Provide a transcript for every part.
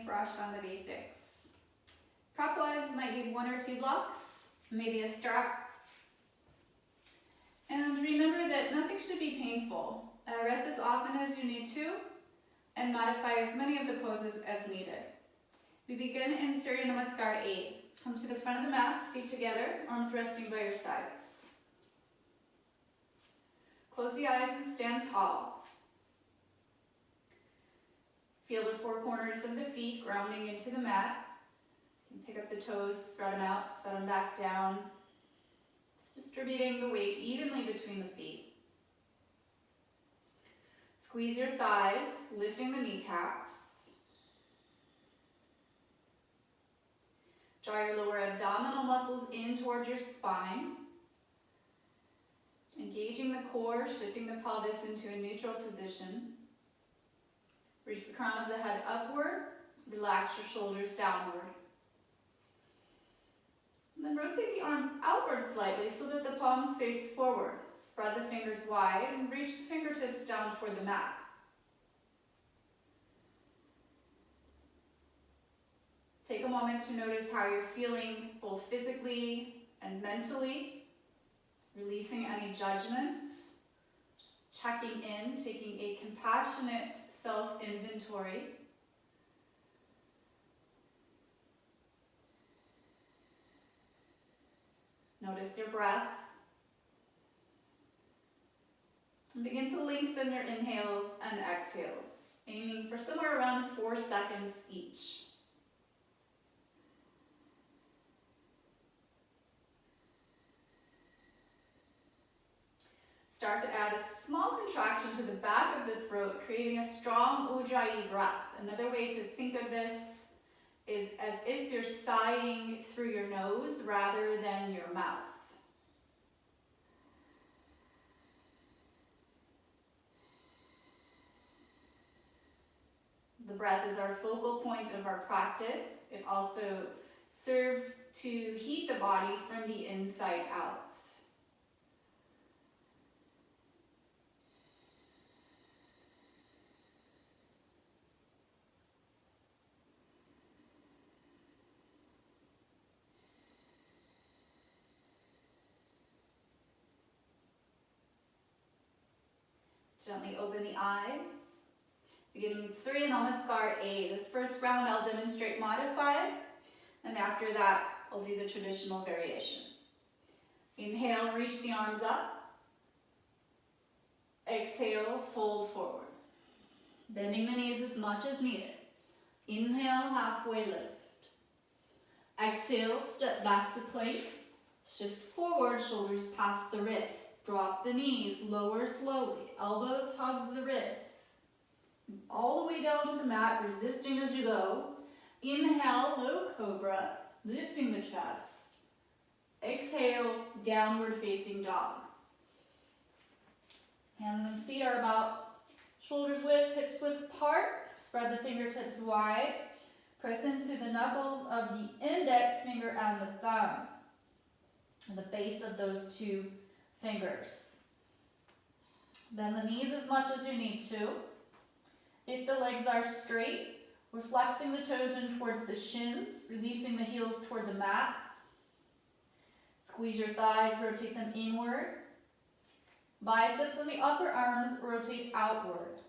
for Ashtanga basics. Prop-wise, you might need 1 or 2 blocks, maybe a strap. And remember that nothing should be painful. Rest as often as you need to, and modify as many of the poses as needed. We begin in Surya Namaskar 8. Come to the front of the mat, feet together, arms resting by your sides. Close the eyes and stand tall. Feel the 4 corners of the feet grounding into the mat. You can pick up the toes, spread them out, set them back down. Just distributing the weight evenly between the feet. Squeeze your thighs, lifting the kneecaps. Draw your lower abdominal muscles in towards your spine. Engaging the core, shifting the pelvis into a neutral position. Reach the crown of the head upward. Relax your shoulders downward. And then rotate the arms outward slightly so that the palms face forward. Spread the fingers wide and reach the fingertips down toward the mat. Take a moment to notice how you're feeling both physically and mentally, releasing any judgment, just checking in, taking a compassionate self-inventory. Notice your breath. And begin to lengthen your inhales and exhales, aiming for somewhere around 4 seconds each. Start to add a small contraction to the back of the throat, creating a strong Ujjayi breath. Another way to think of this is as if you're sighing through your nose rather than your mouth. The breath is our focal point of our practice. It also serves to heat the body from the inside out. Gently open the eyes. Beginning Surya Namaskar A. This first round I'll demonstrate modified, and after that I'll do the traditional variation. Inhale, reach the arms up. Exhale, fold forward. Bending the knees as much as needed. Inhale, halfway lift. Exhale, step back to plank. Shift forward, shoulders past the wrists. Drop the knees, lower slowly. Elbows hug the ribs. All the way down to the mat, resisting as you go. Inhale, low cobra, lifting the chest. Exhale, downward facing dog. Hands and feet are about shoulders width, hips width apart. Spread the fingertips wide. Press into the knuckles of the index finger and the thumb. And the base of those 2 fingers. Bend the knees as much as you need to. If the legs are straight, we're flexing the toes in towards the shins, releasing the heels toward the mat. Squeeze your thighs, rotate them inward. Biceps and the upper arms rotate outward.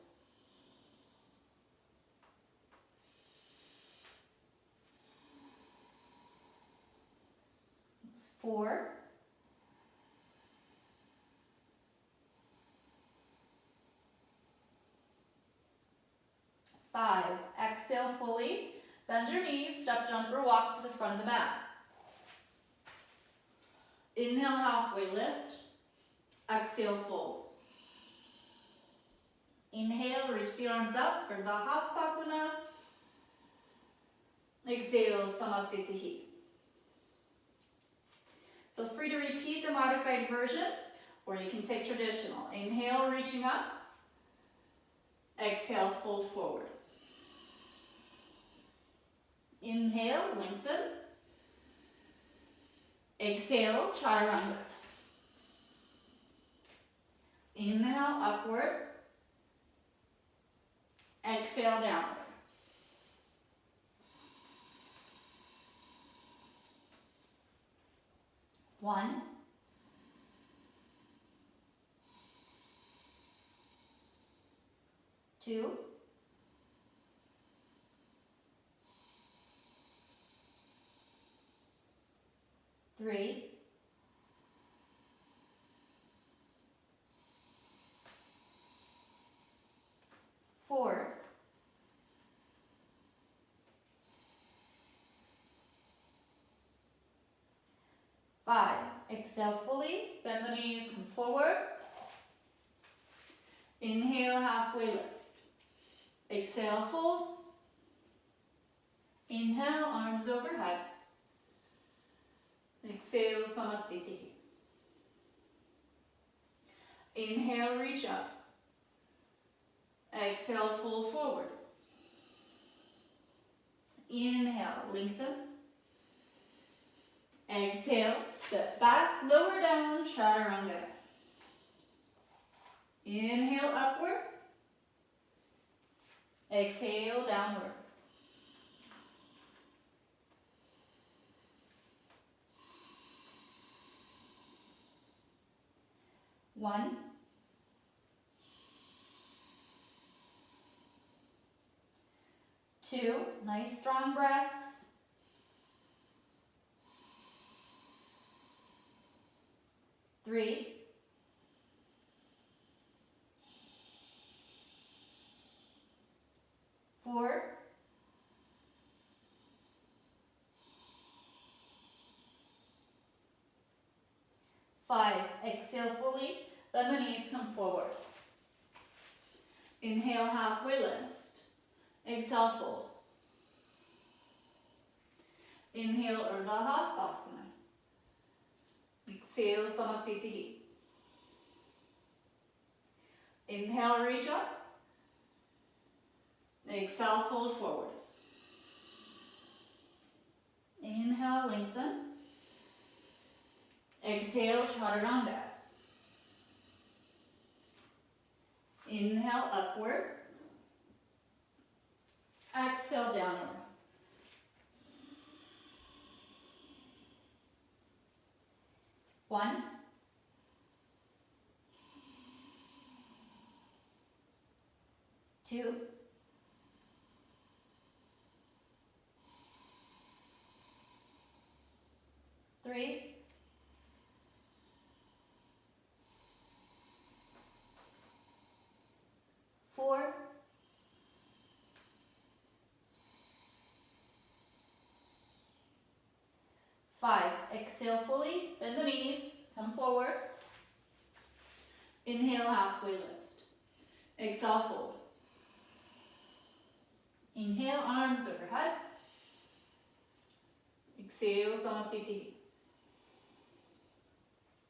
That's 4. 5. Exhale fully. Bend your knees, step, jump, or walk to the front of the mat. Inhale, halfway lift. Exhale, fold. Inhale, reach the arms up, Urdhva Hastasana. Exhale, Samastitihi. Feel free to repeat the modified version, or you can take traditional. Inhale, reaching up. Exhale, fold forward. Inhale, lengthen. Exhale, chaturanga. Inhale, upward. Exhale, downward. 1, 2, 3, 4, 5. Exhale fully, bend the knees, come forward. Inhale, halfway lift. Exhale, fold. Inhale, arms overhead. Exhale, Samasthiti. Inhale, reach up. Exhale, fold forward. Inhale, lengthen. Exhale, step back, lower down, chaturanga. Inhale, upward. Exhale, downward. One, 2, nice strong breaths. 3, 4, 5. Exhale fully, bend the knees, come forward. Inhale, halfway lift. Exhale, fold. Inhale, Urdhva Hastasana. Exhale, Samasthiti. Inhale, reach up. Exhale, fold forward. Inhale, lengthen. Exhale, chaturanga. Inhale, upward. Exhale, downward. One, 2, 3, 4, 5. Exhale fully, bend the knees, come forward. Inhale, halfway lift. Exhale, fold. Inhale, arms overhead. Exhale, Samasthiti.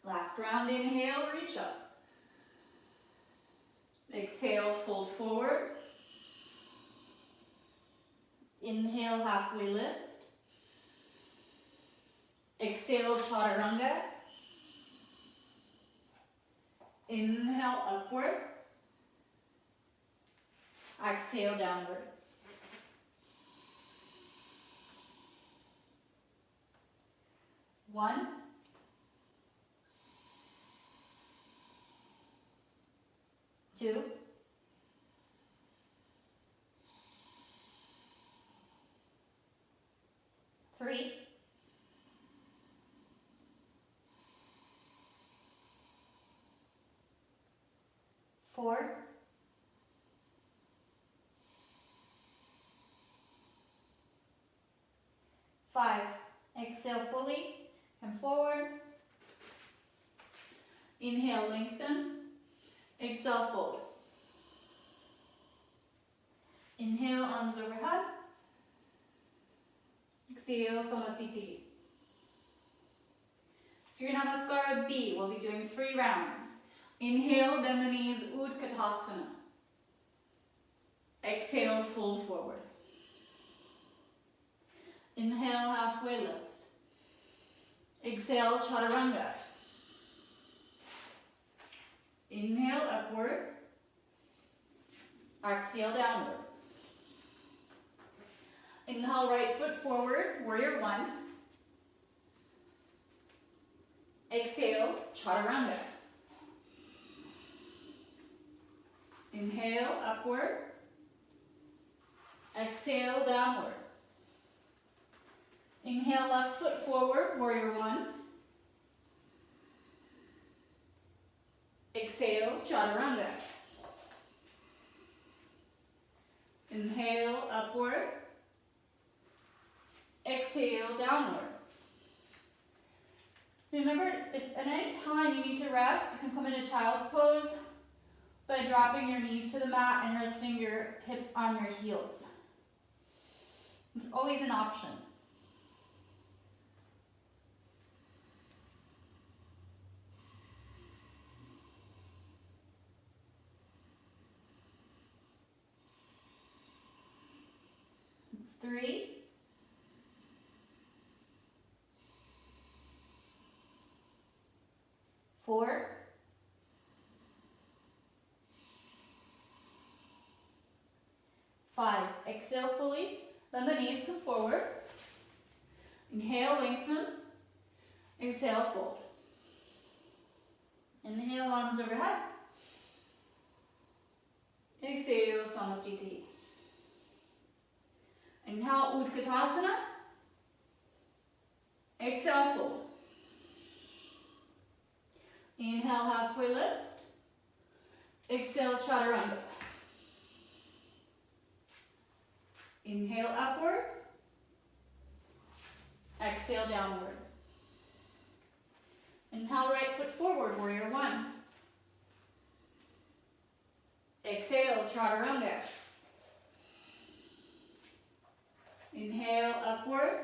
Last round, inhale, reach up. Exhale, fold forward. Inhale, halfway lift. Exhale, chaturanga. Inhale, upward. Exhale, downward. One, 2, 3, 4, 5. Exhale fully, come forward. Inhale, lengthen. Exhale, fold. Inhale, arms overhead. Exhale, Samasthiti. Surya Namaskara B. We'll be doing 3 rounds. Inhale, bend the knees, Utkatasana. Exhale, fold forward. Inhale, halfway lift. Exhale, chaturanga. Inhale, upward. Exhale, downward. Inhale, right foot forward, warrior 1. Exhale, chaturanga. Inhale, upward. Exhale, downward. Inhale, left foot forward, warrior one. Exhale, chaturanga. Inhale, upward. Exhale, downward. Remember, if at any time you need to rest, you can come into child's pose by dropping your knees to the mat and resting your hips on your heels. It's always an option. It's 3, 4, 5. Exhale fully. Bend the knees, come forward. Inhale, lengthen. Exhale, fold. Inhale, arms overhead. Exhale, Samasthiti. Inhale, Utkatasana. Exhale, fold. Inhale, halfway lift. Exhale, chaturanga. Inhale, upward. Exhale, downward. Inhale, right foot forward, warrior one. Exhale, chaturanga. Inhale, upward.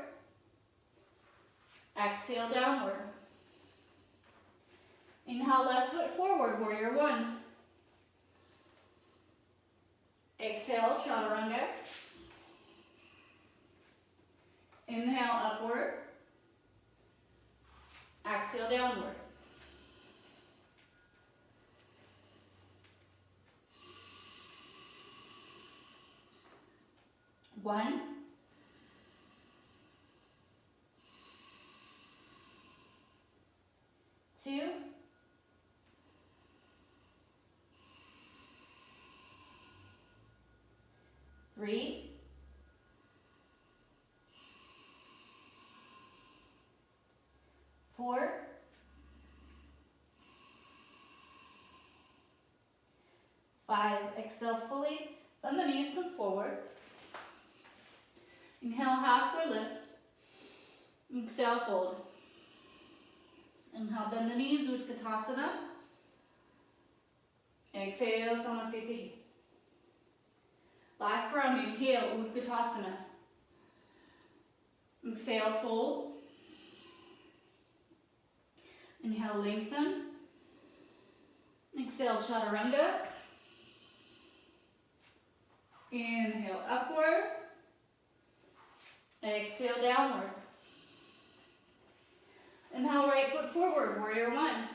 Exhale, downward. Inhale, left foot forward, warrior one. Exhale, chaturanga. Inhale, upward. Exhale, downward. One. 2. 3. 4. 5. Exhale fully. Bend the knees, come forward. Inhale, halfway lift. Exhale, fold. Inhale, bend the knees, Utkatasana. Exhale, Samasthiti. Last round, inhale, Utkatasana. Exhale, fold. Inhale, lengthen. Exhale, chaturanga. Inhale, upward. Exhale, downward. Inhale, right foot forward, warrior one.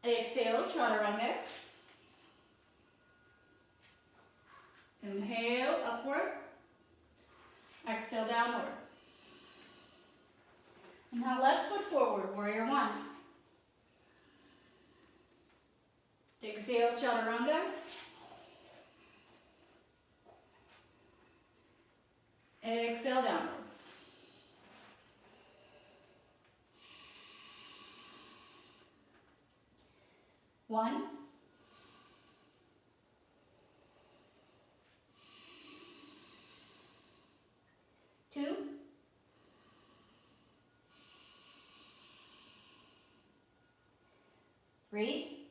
Exhale, chaturanga. Inhale, upward. Exhale, downward. Inhale, left foot forward, warrior one. Exhale, chaturanga. Exhale, downward. One. 2. 3.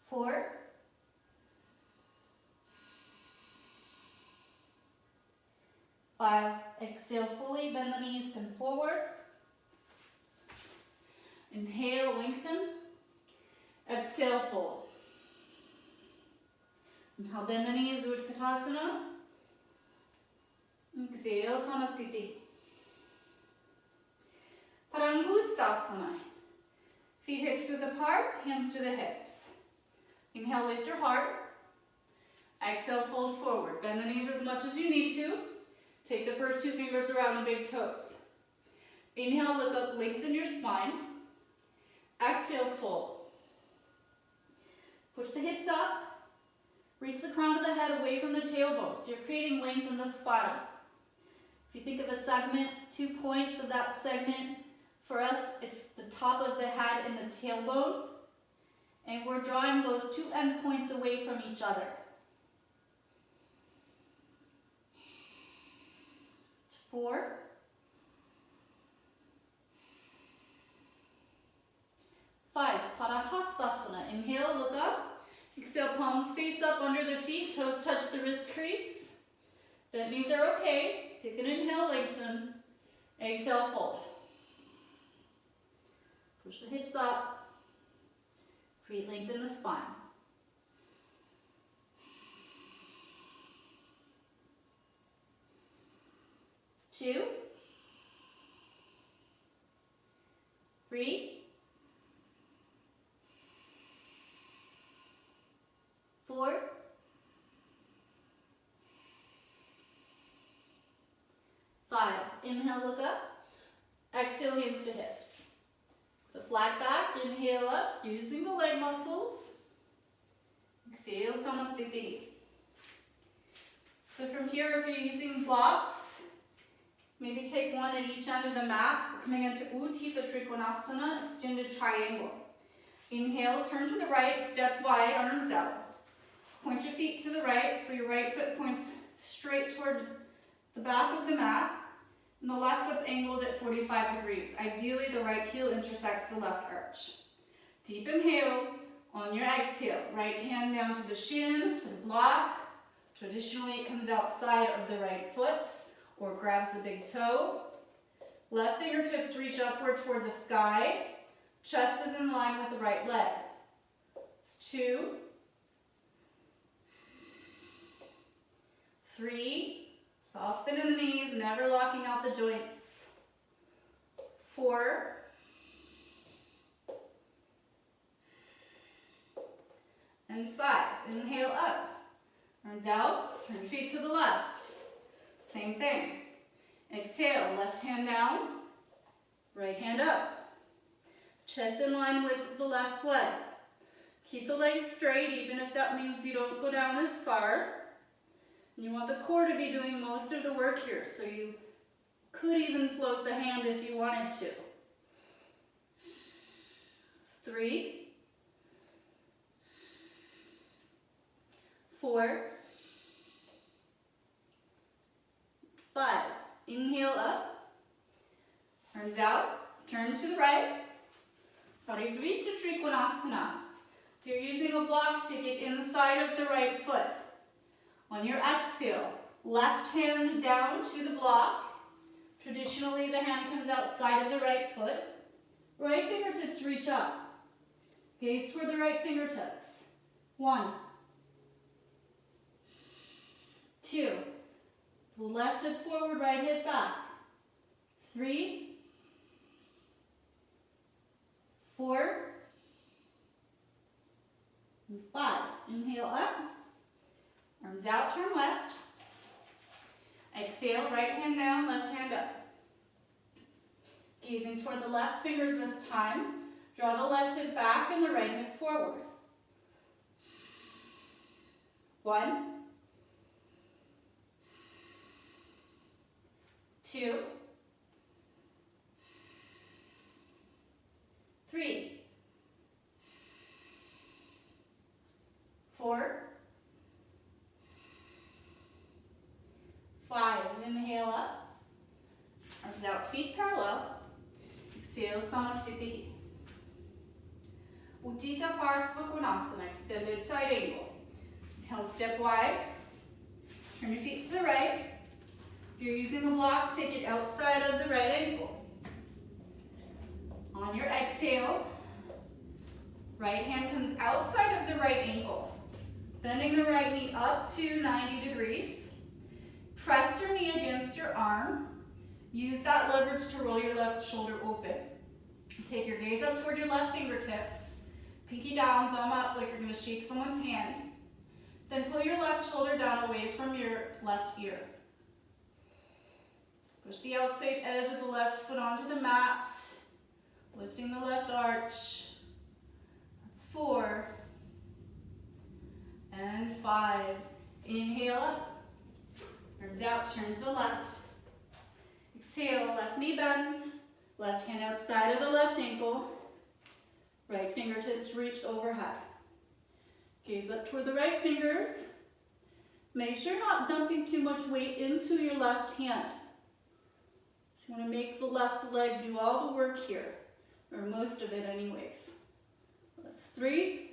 4. 5. Exhale fully, bend the knees, come forward. Inhale, lengthen. Exhale, fold. Inhale, bend the knees, Utkatasana. Exhale, Samasthiti. Parangustasana. Feet hips width apart, hands to the hips. Inhale, lift your heart. Exhale, fold forward. Bend the knees as much as you need to. Take the first 2 fingers around the big toes. Inhale, look up, lengthen your spine. Exhale, fold. Push the hips up. Reach the crown of the head away from the tailbone. So you're creating length in the spine. If you think of a segment, 2 points of that segment, for us, it's the top of the head and the tailbone. And we're drawing those 2 end points away from each other. 4. 5. Padahastasana. Inhale, look up. Exhale, palms face up under the feet. Toes touch the wrist crease. Bent knees are okay. Take an inhale, lengthen. Exhale, fold. Push the hips up. Create length in the spine. 2, 3, 4, 5. Inhale, look up. Exhale, hands to hips. The flat back, inhale up, using the leg muscles. Exhale, Samasthiti. So from here, if you're using blocks, maybe take one at each end of the mat. We're coming into Utthita Trikonasana, extended triangle. Inhale, turn to the right, step wide, arms out. Point your feet to the right, so your right foot points straight toward the back of the mat, and the left foot's angled at 45 degrees. Ideally, the right heel intersects the left arch. Deep inhale. On your exhale, right hand down to the shin, to the block. Traditionally, it comes outside of the right foot or grabs the big toe. Left fingertips reach upward toward the sky. Chest is in line with the right leg. It's 2, 3, soft bend in the knees, never locking out the joints. 4, 5. Inhale up. Arms out. Turn your feet to the left. Same thing. Exhale. Left hand down. Right hand up. Chest in line with the left leg. Keep the legs straight, even if that means you don't go down as far. You want the core to be doing most of the work here, so you could even float the hand if you wanted to. It's 3, 4, 5. Inhale up, arms out, turn to the right. Parivritta Trikonasana. If you're using a block, take it inside of the right foot. On your exhale, left hand down to the block. Traditionally, the hand comes outside of the right foot. Right fingertips reach up. Gaze toward the right fingertips. 1, 2. Left hip forward, right hip back. 3, 4, and 5. Inhale up. Arms out, turn left. Exhale, right hand down, left hand up. Gazing toward the left fingers this time. Draw the left hip back and the right hip forward. 1, 2, 3, 4, 5. Inhale up. Arms out, feet parallel. Exhale, Samasthiti. Utthita Parsva Konasana, extended side angle. Inhale, step wide. Turn your feet to the right. If you're using a block, take it outside of the right ankle. On your exhale, right hand comes outside of the right ankle. Bending the right knee up to 90 degrees. Press your knee against your arm. Use that leverage to roll your left shoulder open. Take your gaze up toward your left fingertips. Pinky down, thumb up like you're going to shake someone's hand. Then pull your left shoulder down away from your left ear. Push the outside edge of the left foot onto the mat, lifting the left arch. That's 4 and 5. Inhale up, arms out, turn to the left. Exhale, left knee bends, left hand outside of the left ankle, right fingertips reach overhead. Gaze up toward the right fingers. Make sure you're not dumping too much weight into your left hand. So you want to make the left leg do all the work here, or most of it anyways. That's 3,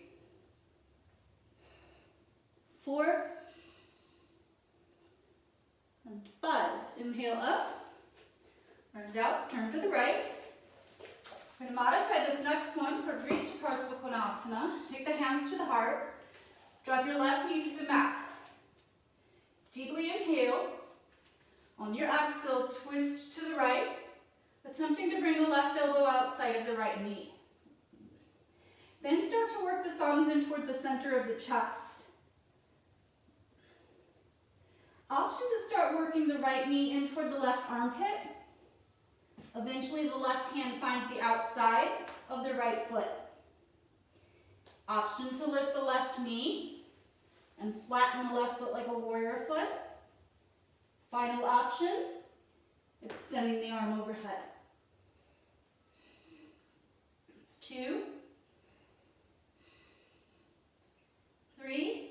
4, and 5. Inhale up, arms out, turn to the right. We're going to modify this next one for reach Parsvakonasana. Take the hands to the heart. Drop your left knee to the mat. Deeply inhale. On your exhale, twist to the right, attempting to bring the left elbow outside of the right knee. Then start to work the thumbs in toward the center of the chest. Option to start working the right knee in toward the left armpit. Eventually the left hand finds the outside of the right foot. Option to lift the left knee and flatten the left foot like a warrior foot. Final option, extending the arm overhead. It's 2, 3,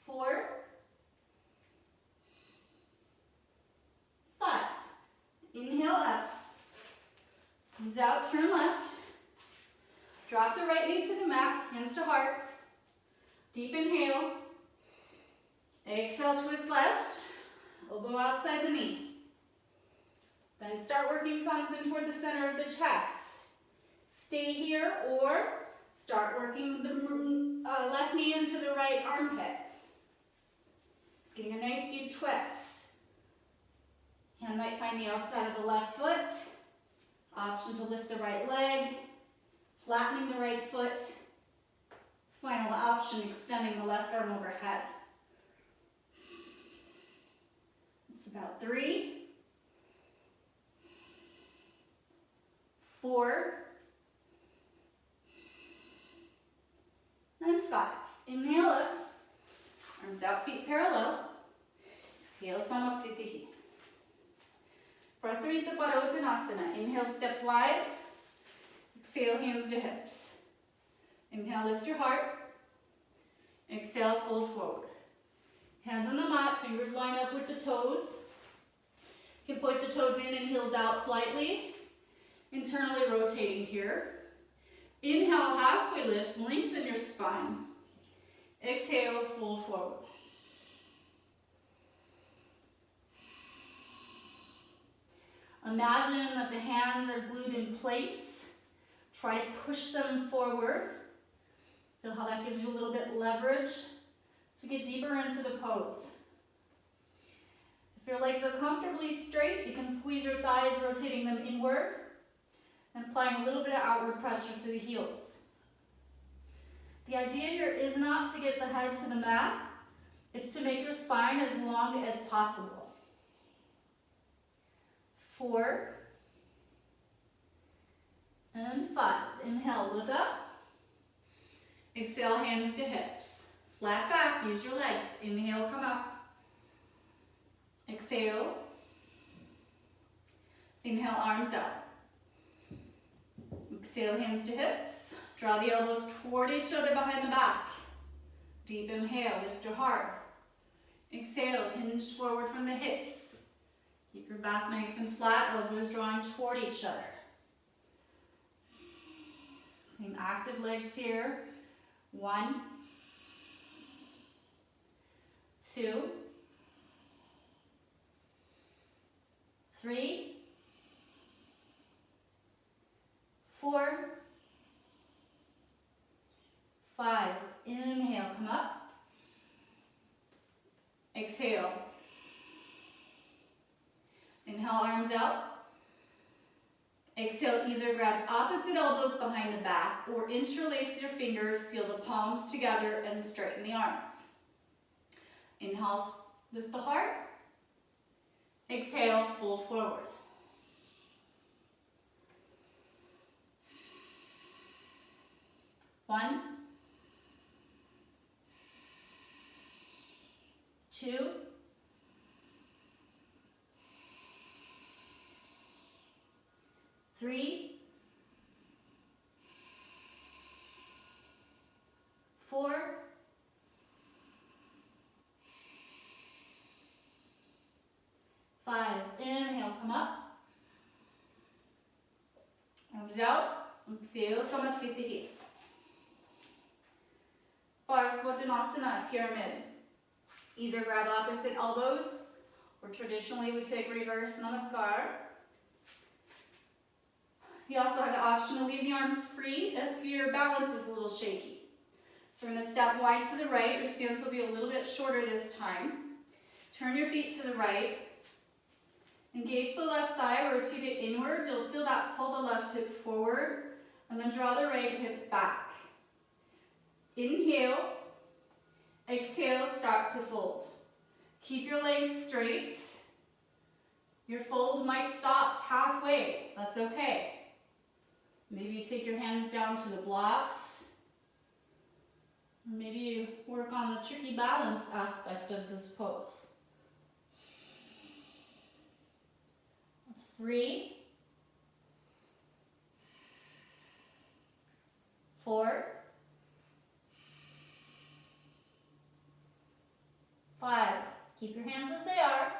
4, 5. Inhale up. Arms out, turn left. Drop the right knee to the mat, hands to heart. Deep inhale. Exhale, twist left. Elbow outside the knee. Then start working thumbs in toward the center of the chest. Stay here or start working the left knee into the right armpit. It's getting a nice deep twist. Hand might find the outside of the left foot. Option to lift the right leg. Flattening the right foot. Final option, extending the left arm overhead. It's about 3, 4, and 5. Inhale up, arms out, feet parallel. Exhale, Samastitihi. Prasarita Padottanasana. Inhale, step wide. Exhale, hands to hips. Inhale, lift your heart. Exhale, fold forward. Hands on the mat, fingers line up with the toes. You can point the toes in and heels out slightly. Internally rotating here. Inhale, halfway lift, lengthen your spine. Exhale, fold forward. Imagine that the hands are glued in place. Try to push them forward. Feel how that gives you a little bit leverage to get deeper into the pose. If your legs are comfortably straight, you can squeeze your thighs, rotating them inward and applying a little bit of outward pressure to the heels. The idea here is not to get the head to the mat, it's to make your spine as long as possible. 4 and 5. Inhale, look up. Exhale, hands to hips. Flat back, use your legs. Inhale, come up. Exhale. Inhale, arms out. Exhale, hands to hips. Draw the elbows toward each other behind the back. Deep inhale, lift your heart. Exhale, hinge forward from the hips. Keep your back nice and flat, elbows drawing toward each other. Same active legs here. 1, 2, 3, 4, 5. Inhale, come up. Exhale. Inhale, arms out. Exhale, either grab opposite elbows behind the back or interlace your fingers, seal the palms together, and straighten the arms. Inhale, lift the heart. Exhale, fold forward. One, two, three, four, five. Inhale, come up. Arms out. Exhale, Samasthiti. Parsvottanasana, pyramid. Either grab opposite elbows, or traditionally we take reverse namaskar. You also have the option to leave the arms free if your balance is a little shaky. So we're going to step wide to the right. Your stance will be a little bit shorter this time. Turn your feet to the right. Engage the left thigh, rotate it inward. You'll feel that pull the left hip forward, and then draw the right hip back. Inhale, exhale, start to fold. Keep your legs straight. Your fold might stop halfway, that's okay. Maybe you take your hands down to the blocks. Or maybe you work on the tricky balance aspect of this pose. That's 3, 4, 5. Keep your hands as they are.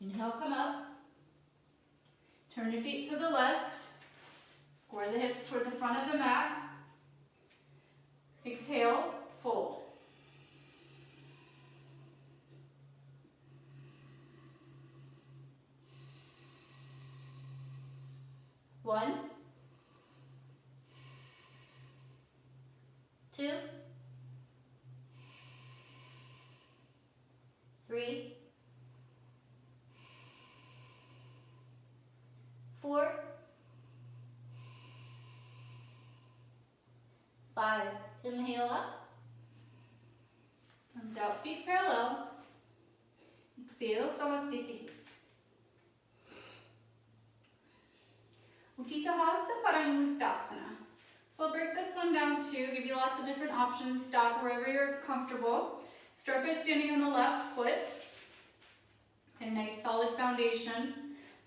Inhale, come up. Turn your feet to the left. Square the hips toward the front of the mat. Exhale, fold. One, 2, 3, 4, 5. Inhale up. Arms out, feet parallel. Exhale, Samasthiti. Utthita Hasta Padangusthasana. So I'll break this one down too, give you lots of different options. Stop wherever you're comfortable. Start by standing on the left foot. Get a nice solid foundation.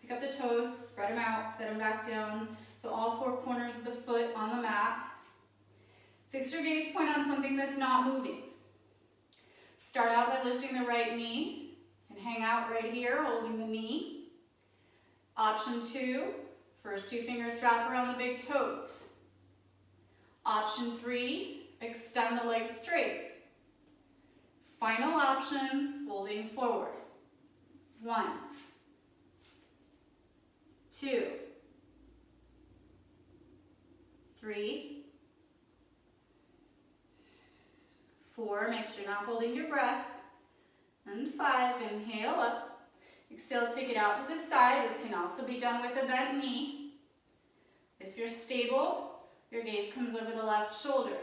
Pick up the toes, spread them out, set them back down. So all 4 corners of the foot on the mat. Fix your gaze point on something that's not moving. Start out by lifting the right knee and hang out right here, holding the knee. Option 2, first 2 fingers wrap around the big toes. Option 3, extend the legs straight. Final option, folding forward. 1, 2, 3, 4, make sure you're not holding your breath, and 5, inhale up. Exhale, take it out to the side. This can also be done with a bent knee. If you're stable, your gaze comes over the left shoulder.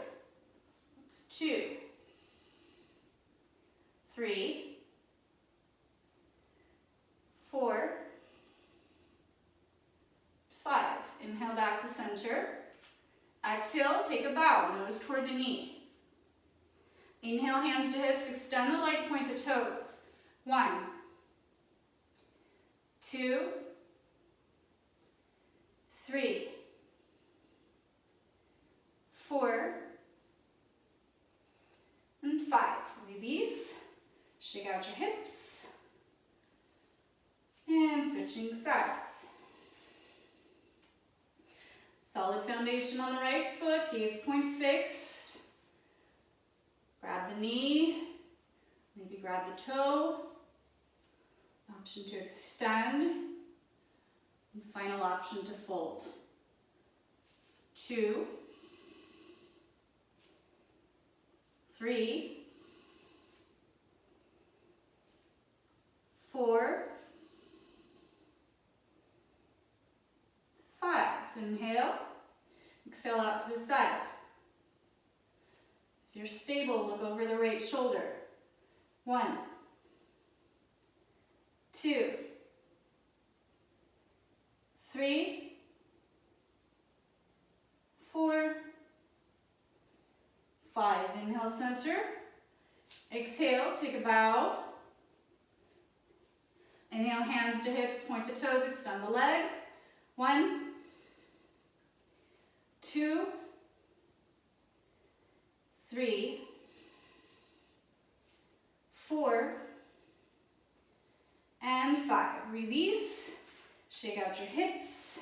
That's 2, 3, 4, 5. Inhale back to center. Exhale, take a bow, nose toward the knee. Inhale, hands to hips, extend the leg, point the toes. 1, 2, 3, 4, and 5. Release, shake out your hips, and switching sides. Solid foundation on the right foot, gaze point fixed. Grab the knee, maybe grab the toe. Option to extend, and final option to fold. 2, 3, 4, 5. Inhale. Exhale out to the side. If you're stable, look over the right shoulder. 1, 2, 3, 4, 5. Inhale, center. Exhale, take a bow. Inhale, hands to hips, point the toes, extend the leg. 1, 2, 3, 4, and 5. Release, shake out your hips.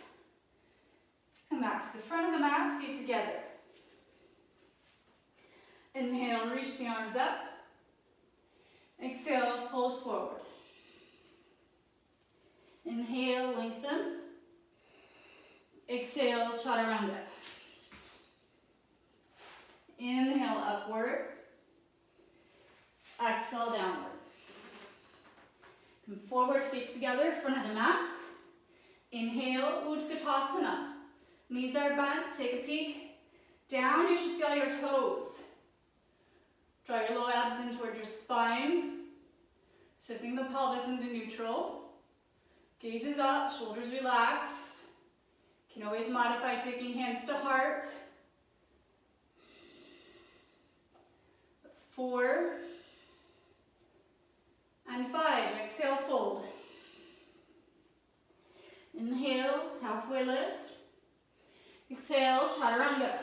Come back to the front of the mat, feet together. Inhale, reach the arms up. Exhale, fold forward. Inhale, lengthen. Exhale, chaturanga. Inhale, upward. Exhale, downward. Come forward, feet together, front of the mat. Inhale, Utkatasana. Knees are bent, take a peek. Down, you should see all your toes. Draw your low abs in towards your spine. Shifting the pelvis into neutral. Gaze is up, shoulders relaxed. You can always modify taking hands to heart. That's 4 and 5. Exhale, fold. Inhale, halfway lift. Exhale, chaturanga.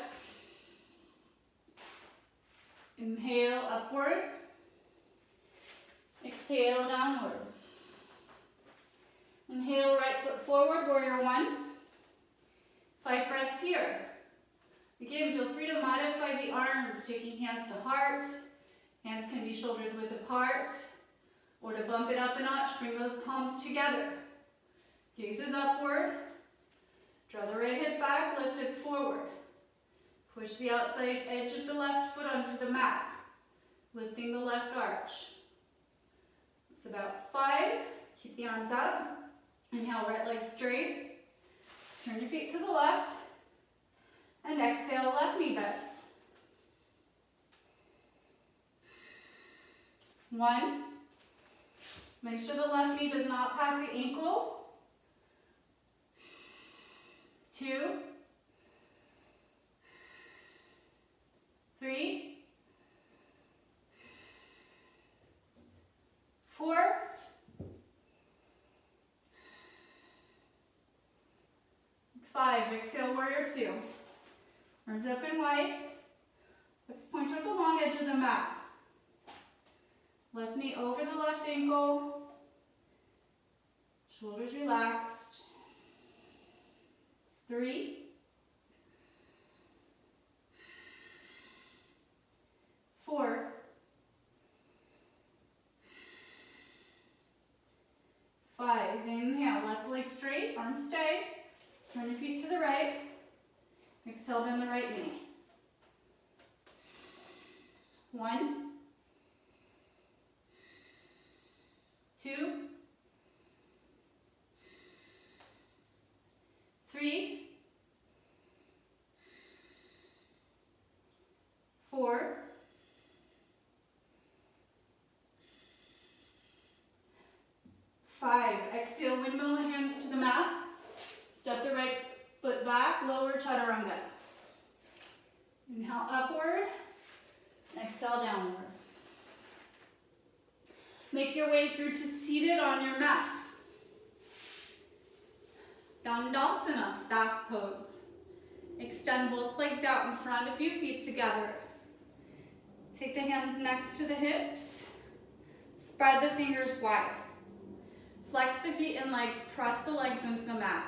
Inhale, upward. Exhale, downward. Inhale, right foot forward, warrior 1. 5 breaths here. Again, feel free to modify the arms, taking hands to heart. Hands can be shoulders width apart. Or to bump it up a notch, bring those palms together. Gaze is upward. Draw the right hip back, lift it forward. Push the outside edge of the left foot onto the mat, lifting the left arch. It's about 5. Keep the arms up. Inhale, right leg straight. Turn your feet to the left. And exhale, left knee bends. 1. Make sure the left knee does not pass the ankle. 2, 3, 4, 5. Exhale, warrior 2. Arms up and wide. Hips point toward the long edge of the mat. Left knee over the left ankle. Shoulders relaxed. 3, 4, 5. Inhale, left leg straight, arms stay. Turn your feet to the right. Exhale, bend the right knee. 1, 2, 3, 4, 5. Exhale, windmill the hands to the mat. Step the right foot back, lower chaturanga. Inhale, upward. Exhale, downward. Make your way through to seated on your mat. Dandasana, staff pose. Extend both legs out in front of you, feet together. Take the hands next to the hips. Spread the fingers wide. Flex the feet and legs, press the legs into the mat.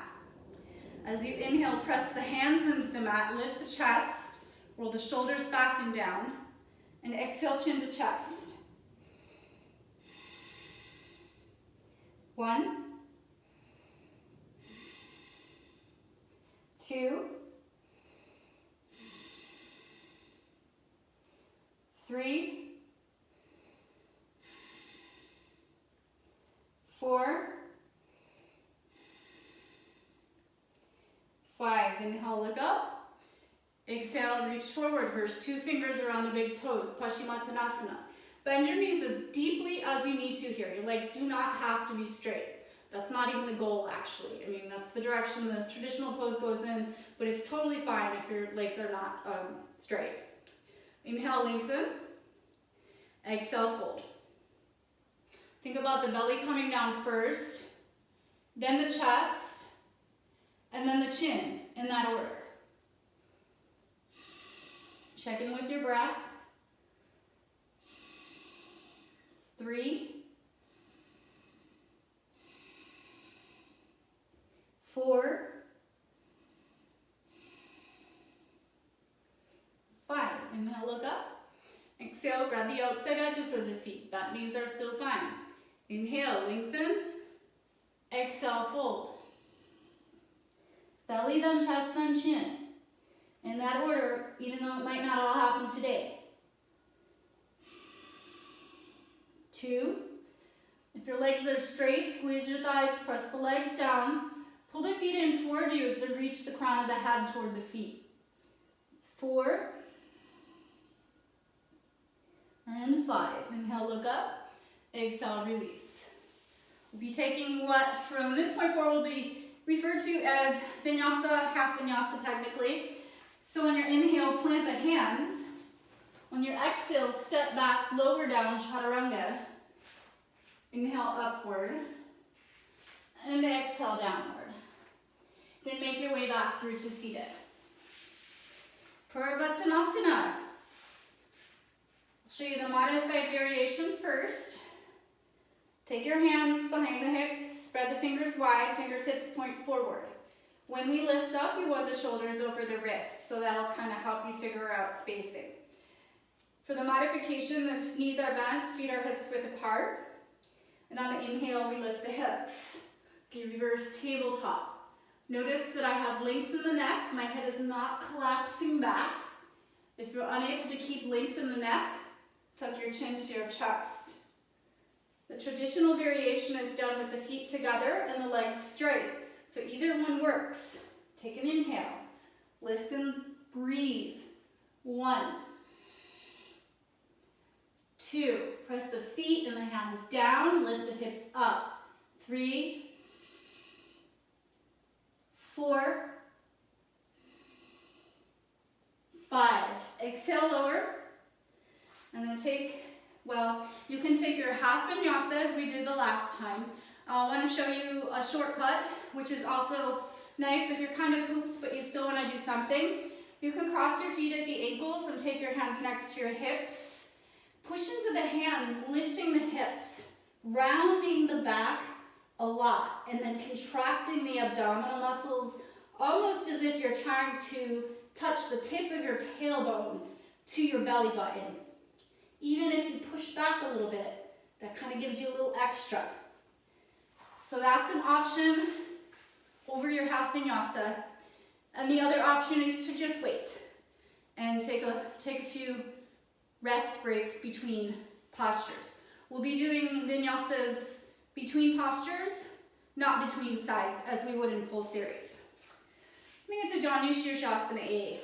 As you inhale, press the hands into the mat, lift the chest, roll the shoulders back and down, and exhale, chin to chest. 1, 2, 3, 4, 5. Inhale, look up. Exhale, reach forward first. 2 fingers around the big toes, Paschimottanasana. Bend your knees as deeply as you need to here. Your legs do not have to be straight. That's not even the goal, actually. I mean, that's the direction the traditional pose goes in, but it's totally fine if your legs are not straight. Inhale, lengthen. Exhale, fold. Think about the belly coming down first, then the chest, and then the chin, in that order. Check in with your breath. 3, 4, 5. Inhale, look up. Exhale, grab the outside edges of the feet. Bent knees are still fine. Inhale, lengthen. Exhale, fold. Belly, then chest, then chin. In that order, even though it might not all happen today. 2. If your legs are straight, squeeze your thighs, press the legs down. Pull the feet in toward you as they reach the crown of the head toward the feet. It's 4. And 5. Inhale, look up. Exhale, release. We'll be taking what from this point forward will be referred to as vinyasa, half vinyasa technically. So on your inhale, plant the hands. On your exhale, step back, lower down, chaturanga. Inhale, upward. And exhale, downward. Then make your way back through to seated. Purvattanasana. I'll show you the modified variation first. Take your hands behind the hips, spread the fingers wide, fingertips point forward. When we lift up, we want the shoulders over the wrists, so that'll kind of help you figure out spacing. For the modification, the knees are bent, feet are hips width apart. And on the inhale, we lift the hips. Okay, reverse tabletop. Notice that I have length in the neck. My head is not collapsing back. If you're unable to keep length in the neck, tuck your chin to your chest. The traditional variation is done with the feet together and the legs straight. So either one works. Take an inhale. Lift and breathe. 1, 2. Press the feet and the hands down. Lift the hips up. 3, 4, 5. Exhale, lower. And then you can take your half vinyasa as we did the last time. I want to show you a shortcut, which is also nice if you're kind of pooped but you still want to do something. You can cross your feet at the ankles and take your hands next to your hips. Push into the hands, lifting the hips, rounding the back a lot, and then contracting the abdominal muscles almost as if you're trying to touch the tip of your tailbone to your belly button. Even if you push back a little bit, that kind of gives you a little extra. So that's an option over your half vinyasa. And the other option is to just wait and take a few rest breaks between postures. We'll be doing vinyasas between postures, not between sides, as we would in full series. Moving into Janu Shirshasana A.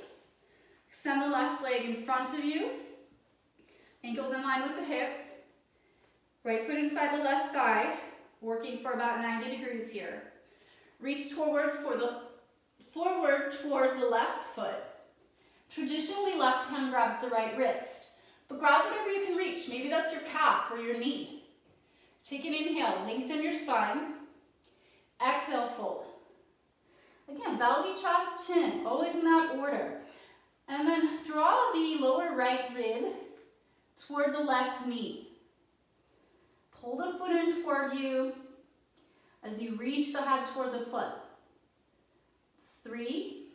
Extend the left leg in front of you. Ankles in line with the hip. Right foot inside the left thigh, working for about 90 degrees here. Reach forward toward the left foot. Traditionally, left hand grabs the right wrist, but grab whatever you can reach. Maybe that's your calf or your knee. Take an inhale, lengthen your spine. Exhale, fold. Again, belly, chest, chin, always in that order. And then draw the lower right rib toward the left knee. Pull the foot in toward you as you reach the head toward the foot. It's 3,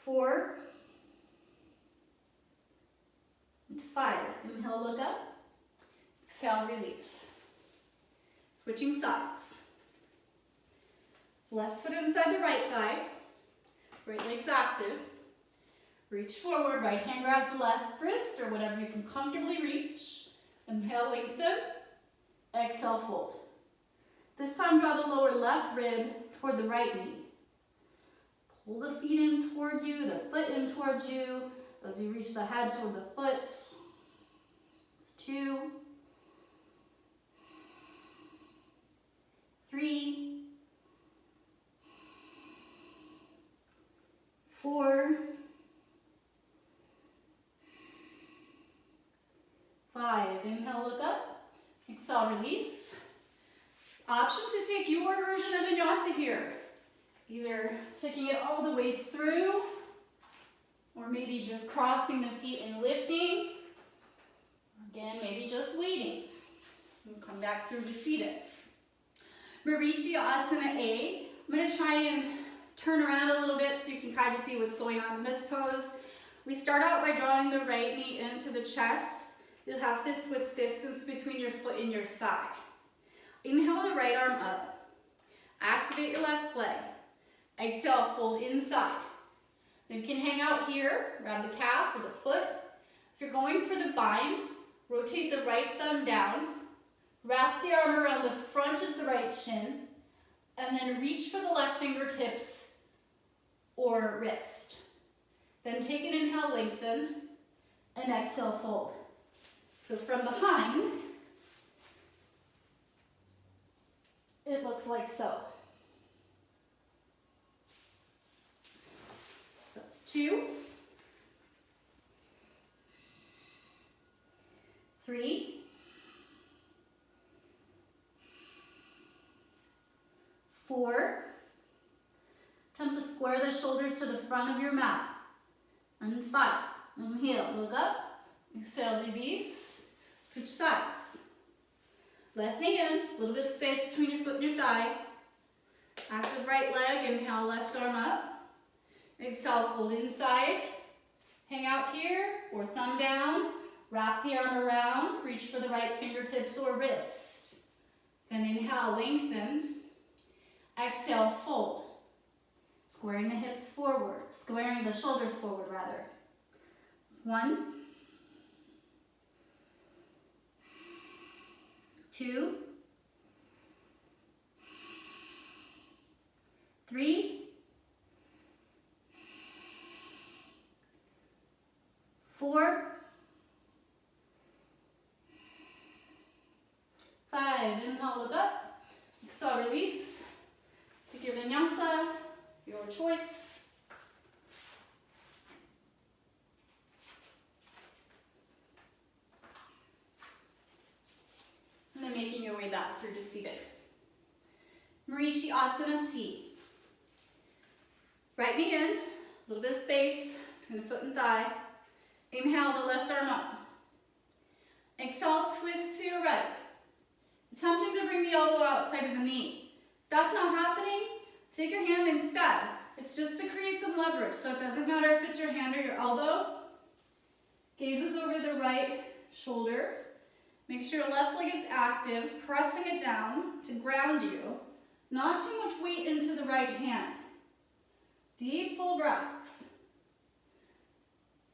4, and 5. Inhale, look up. Exhale, release. Switching sides. Left foot inside the right thigh. Right leg's active. Reach forward, right hand grabs the left wrist or whatever you can comfortably reach. Inhale, lengthen. Exhale, fold. This time draw the lower left rib toward the right knee. Pull the feet in toward you, the foot in towards you, as you reach the head toward the foot. It's 2, 3, 4, 5. Inhale, look up. Exhale, release. Option to take your version of vinyasa here. Either taking it all the way through, or maybe just crossing the feet and lifting. Again, maybe just waiting. We'll come back through to seated. Marichi Asana A. I'm going to try and turn around a little bit so you can kind of see what's going on in this pose. We start out by drawing the right knee into the chest. You'll have fist-width distance between your foot and your thigh. Inhale the right arm up. Activate your left leg. Exhale, fold inside. Then you can hang out here, grab the calf or the foot. If you're going for the bind, rotate the right thumb down, wrap the arm around the front of the right shin, and then reach for the left fingertips or wrist. Then take an inhale, lengthen, and exhale, fold. So from behind, it looks like so. That's 2, 3, 4. Attempt to square the shoulders to the front of your mat. And 5. Inhale, look up. Exhale, release. Switch sides. Left knee in, a little bit of space between your foot and your thigh. Active right leg, inhale, left arm up. Exhale, fold inside. Hang out here, or thumb down. Wrap the arm around, reach for the right fingertips or wrist. Then inhale, lengthen. Exhale, fold. Squaring the hips forward, squaring the shoulders forward rather. 1, 2, 3, 4, 5. Inhale, look up. Exhale, release. Take your vinyasa, your choice. And then making your way back through to seated. Marichi Asana C. Right knee in, a little bit of space between the foot and thigh. Inhale the left arm up. Exhale, twist to your right. Attempting to bring the elbow outside of the knee. If that's not happening, take your hand instead. It's just to create some leverage, so it doesn't matter if it's your hand or your elbow. Gazes over the right shoulder. Make sure your left leg is active, pressing it down to ground you. Not too much weight into the right hand. Deep, full breaths.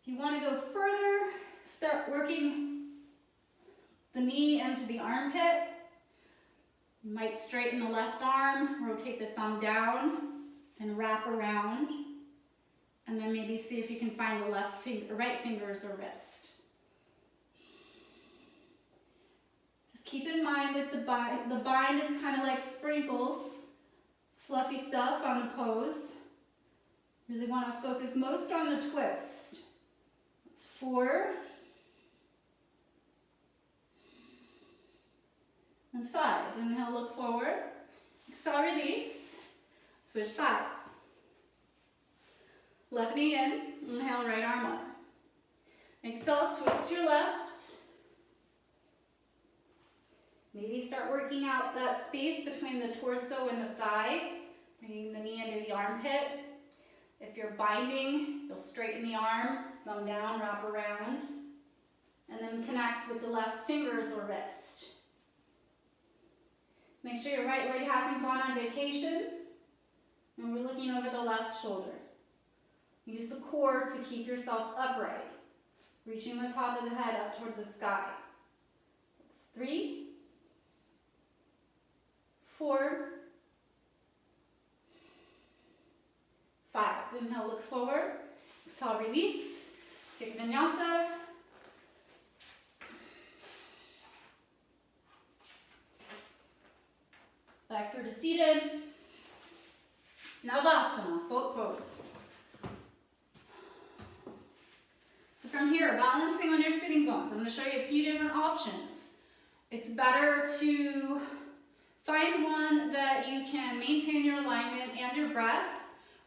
If you want to go further, start working the knee into the armpit. You might straighten the left arm, rotate the thumb down, and wrap around. And then maybe see if you can find the right fingers or wrist. Just keep in mind that the bind is kind of like sprinkles, fluffy stuff on the pose. Really want to focus most on the twist. It's 4. And 5. Inhale, look forward. Exhale, release. Switch sides. Left knee in. Inhale, right arm up. Exhale, twist your left. Maybe start working out that space between the torso and the thigh, bringing the knee into the armpit. If you're binding, you'll straighten the arm, thumb down, wrap around, and then connect with the left fingers or wrist. Make sure your right leg hasn't gone on vacation, and we're looking over the left shoulder. Use the core to keep yourself upright, reaching the top of the head up toward the sky. It's 3, 4, Inhale, look forward. Exhale, release. Take vinyasa. Back through to seated. Navasana, boat pose. So from here, balancing on your sitting bones, I'm going to show you a few different options. It's better to find one that you can maintain your alignment and your breath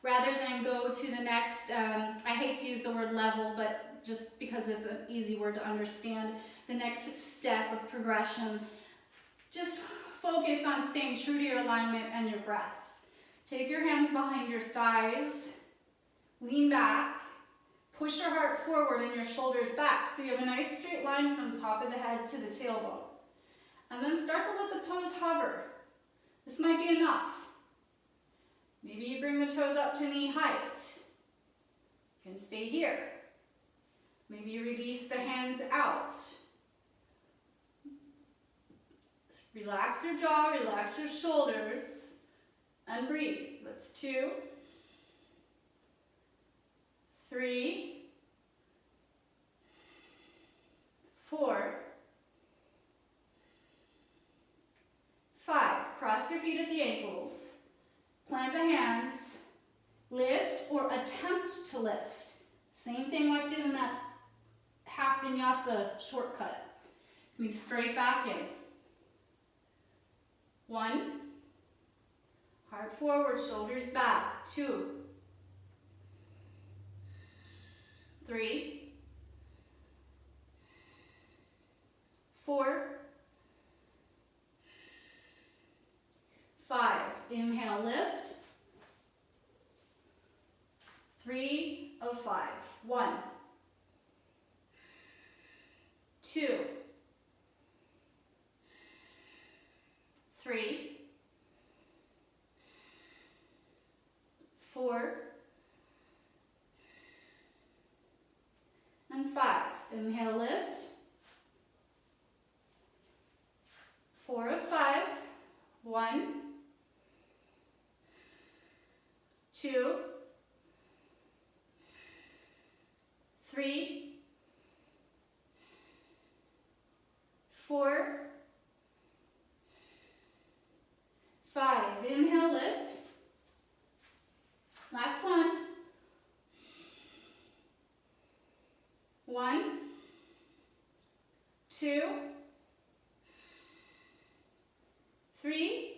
rather than go to the next, I hate to use the word level, but just because it's an easy word to understand, the next step of progression. Just focus on staying true to your alignment and your breath. Take your hands behind your thighs, lean back, push your heart forward and your shoulders back so you have a nice straight line from the top of the head to the tailbone. And then start to let the toes hover. This might be enough. Maybe you bring the toes up to knee height. You can stay here. Maybe you release the hands out. Relax your jaw, relax your shoulders, and breathe. That's 2, 3, 4, 5. Cross your feet at the ankles. Plant the hands. Lift or attempt to lift. Same thing like doing that half vinyasa shortcut. Move straight back in. 1. Heart forward, shoulders back. 2. 3. 4. 5. Inhale, lift. 3 of 5. 1. 2. 3. 4. And 5. Inhale, lift. 4 of 5. 1. 2. 3. 4. 5. Inhale, lift. Last one. 1, 2, 3,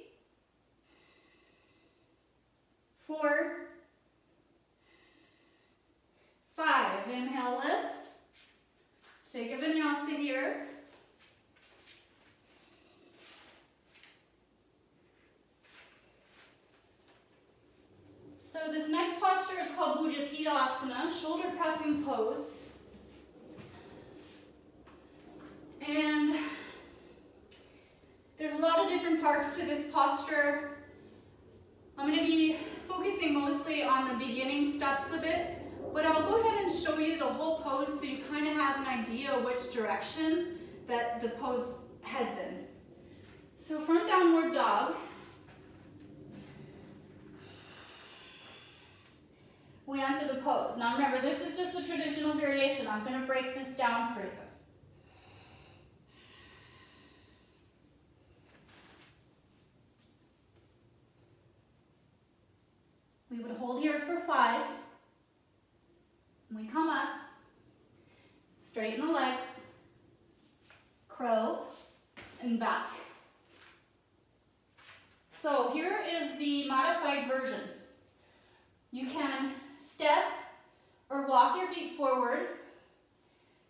4, 5. Inhale, lift. Take a vinyasa here. So this next posture is called Bhujapetasana, shoulder pressing pose. And there's a lot of different parts to this posture. I'm going to be focusing mostly on the beginning steps of it, but I'll go ahead and show you the whole pose so you kind of have an idea which direction that the pose heads in. So from downward dog, we enter the pose. Now remember, this is just the traditional variation. I'm going to break this down for you. We would hold here for 5. We come up, straighten the legs, crow, and back. So here is the modified version. You can step or walk your feet forward,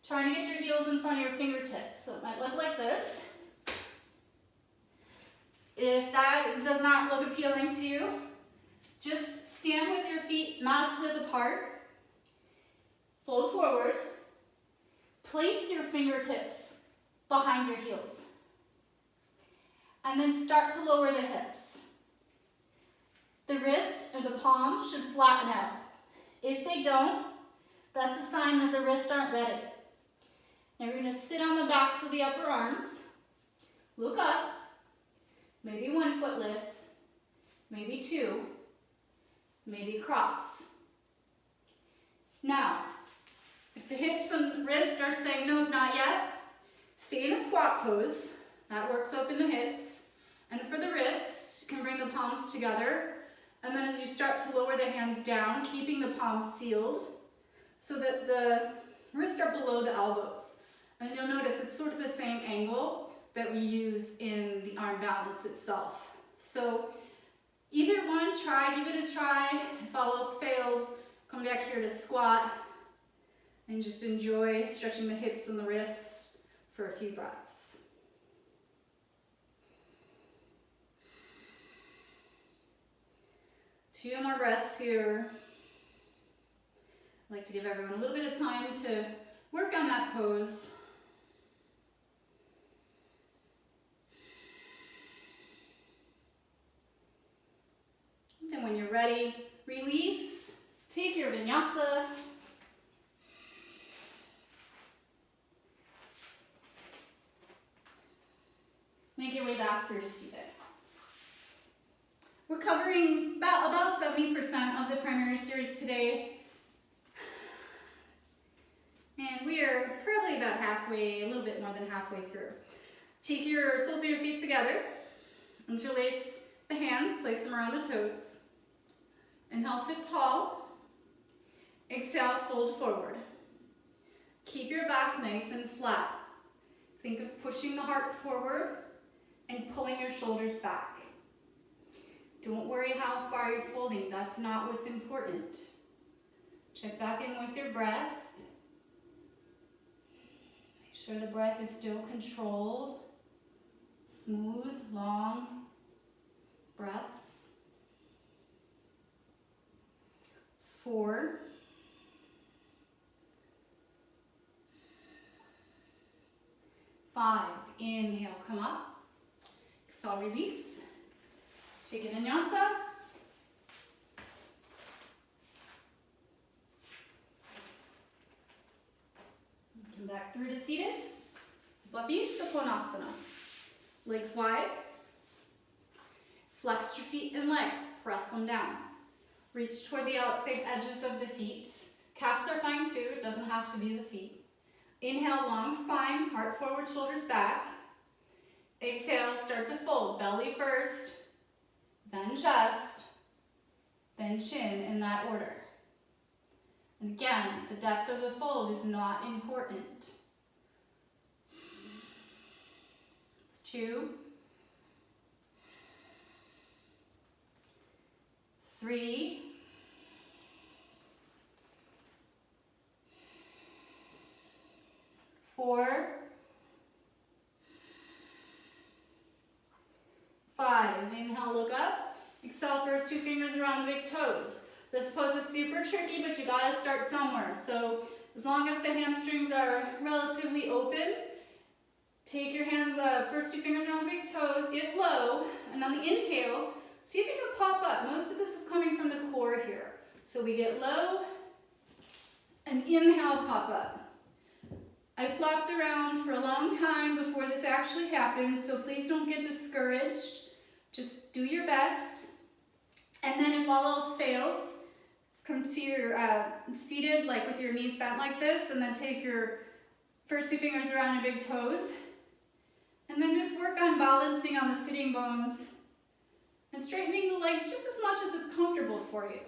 trying to get your heels in front of your fingertips. So it might look like this. If that does not look appealing to you, just stand with your feet mouths width apart, fold forward, place your fingertips behind your heels, and then start to lower the hips. The wrist or the palms should flatten out. If they don't, that's a sign that the wrists aren't ready. Now you're going to sit on the backs of the upper arms, look up, maybe 1 foot lifts, maybe 2, maybe cross. Now, if the hips and wrist are saying no, not yet, stay in a squat pose. That works open the hips. And for the wrists, you can bring the palms together. And then as you start to lower the hands down, keeping the palms sealed so that the wrists are below the elbows. And you'll notice it's sort of the same angle that we use in the arm balance itself. So either one, give it a try. If all else fails, come back here to squat and just enjoy stretching the hips and the wrists for a few breaths. Two more breaths here. I'd like to give everyone a little bit of time to work on that pose. And then when you're ready, release, take your vinyasa. Make your way back through to seated. We're covering about 70% of the primary series today. And we are probably about halfway, a little bit more than halfway through. Take your soles of your feet together. Interlace the hands, place them around the toes. Inhale, sit tall. Exhale, fold forward. Keep your back nice and flat. Think of pushing the heart forward and pulling your shoulders back. Don't worry how far you're folding. That's not what's important. Check back in with your breath. Make sure the breath is still controlled. Smooth, long breaths. It's 4. 5. Inhale, come up. Exhale, release. Take a vinyasa. Come back through to seated. Bhavishta Konasana. Legs wide. Flex your feet and legs. Press them down. Reach toward the outside edges of the feet. Calves are fine too. It doesn't have to be the feet. Inhale, long spine. Heart forward, shoulders back. Exhale, start to fold. Belly first. Then chest, then chin in that order. And again, the depth of the fold is not important. It's 2, 3, 4, 5. Inhale, look up. Exhale, first 2 fingers around the big toes. This pose is super tricky, but you gotta start somewhere. So as long as the hamstrings are relatively open, take your hands, first 2 fingers around the big toes, get low, and on the inhale, see if you can pop up. Most of this is coming from the core here. So we get low, and inhale, pop up. I flopped around for a long time before this actually happened, so please don't get discouraged. Just do your best. And then if all else fails, come to your seated, like with your knees bent like this, and then take your first 2 fingers around your big toes. And then just work on balancing on the sitting bones and straightening the legs just as much as it's comfortable for you.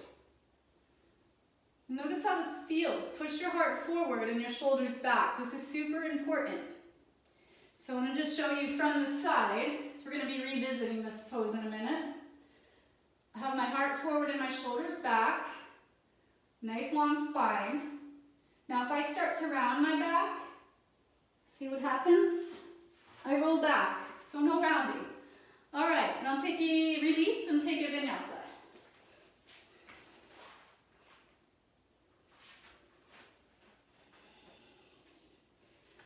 Notice how this feels. Push your heart forward and your shoulders back. This is super important. So I'm going to just show you from the side. So we're going to be revisiting this pose in a minute. I have my heart forward and my shoulders back. Nice long spine. Now if I start to round my back, see what happens? I roll back, so no rounding. All right, now take a release and take a vinyasa.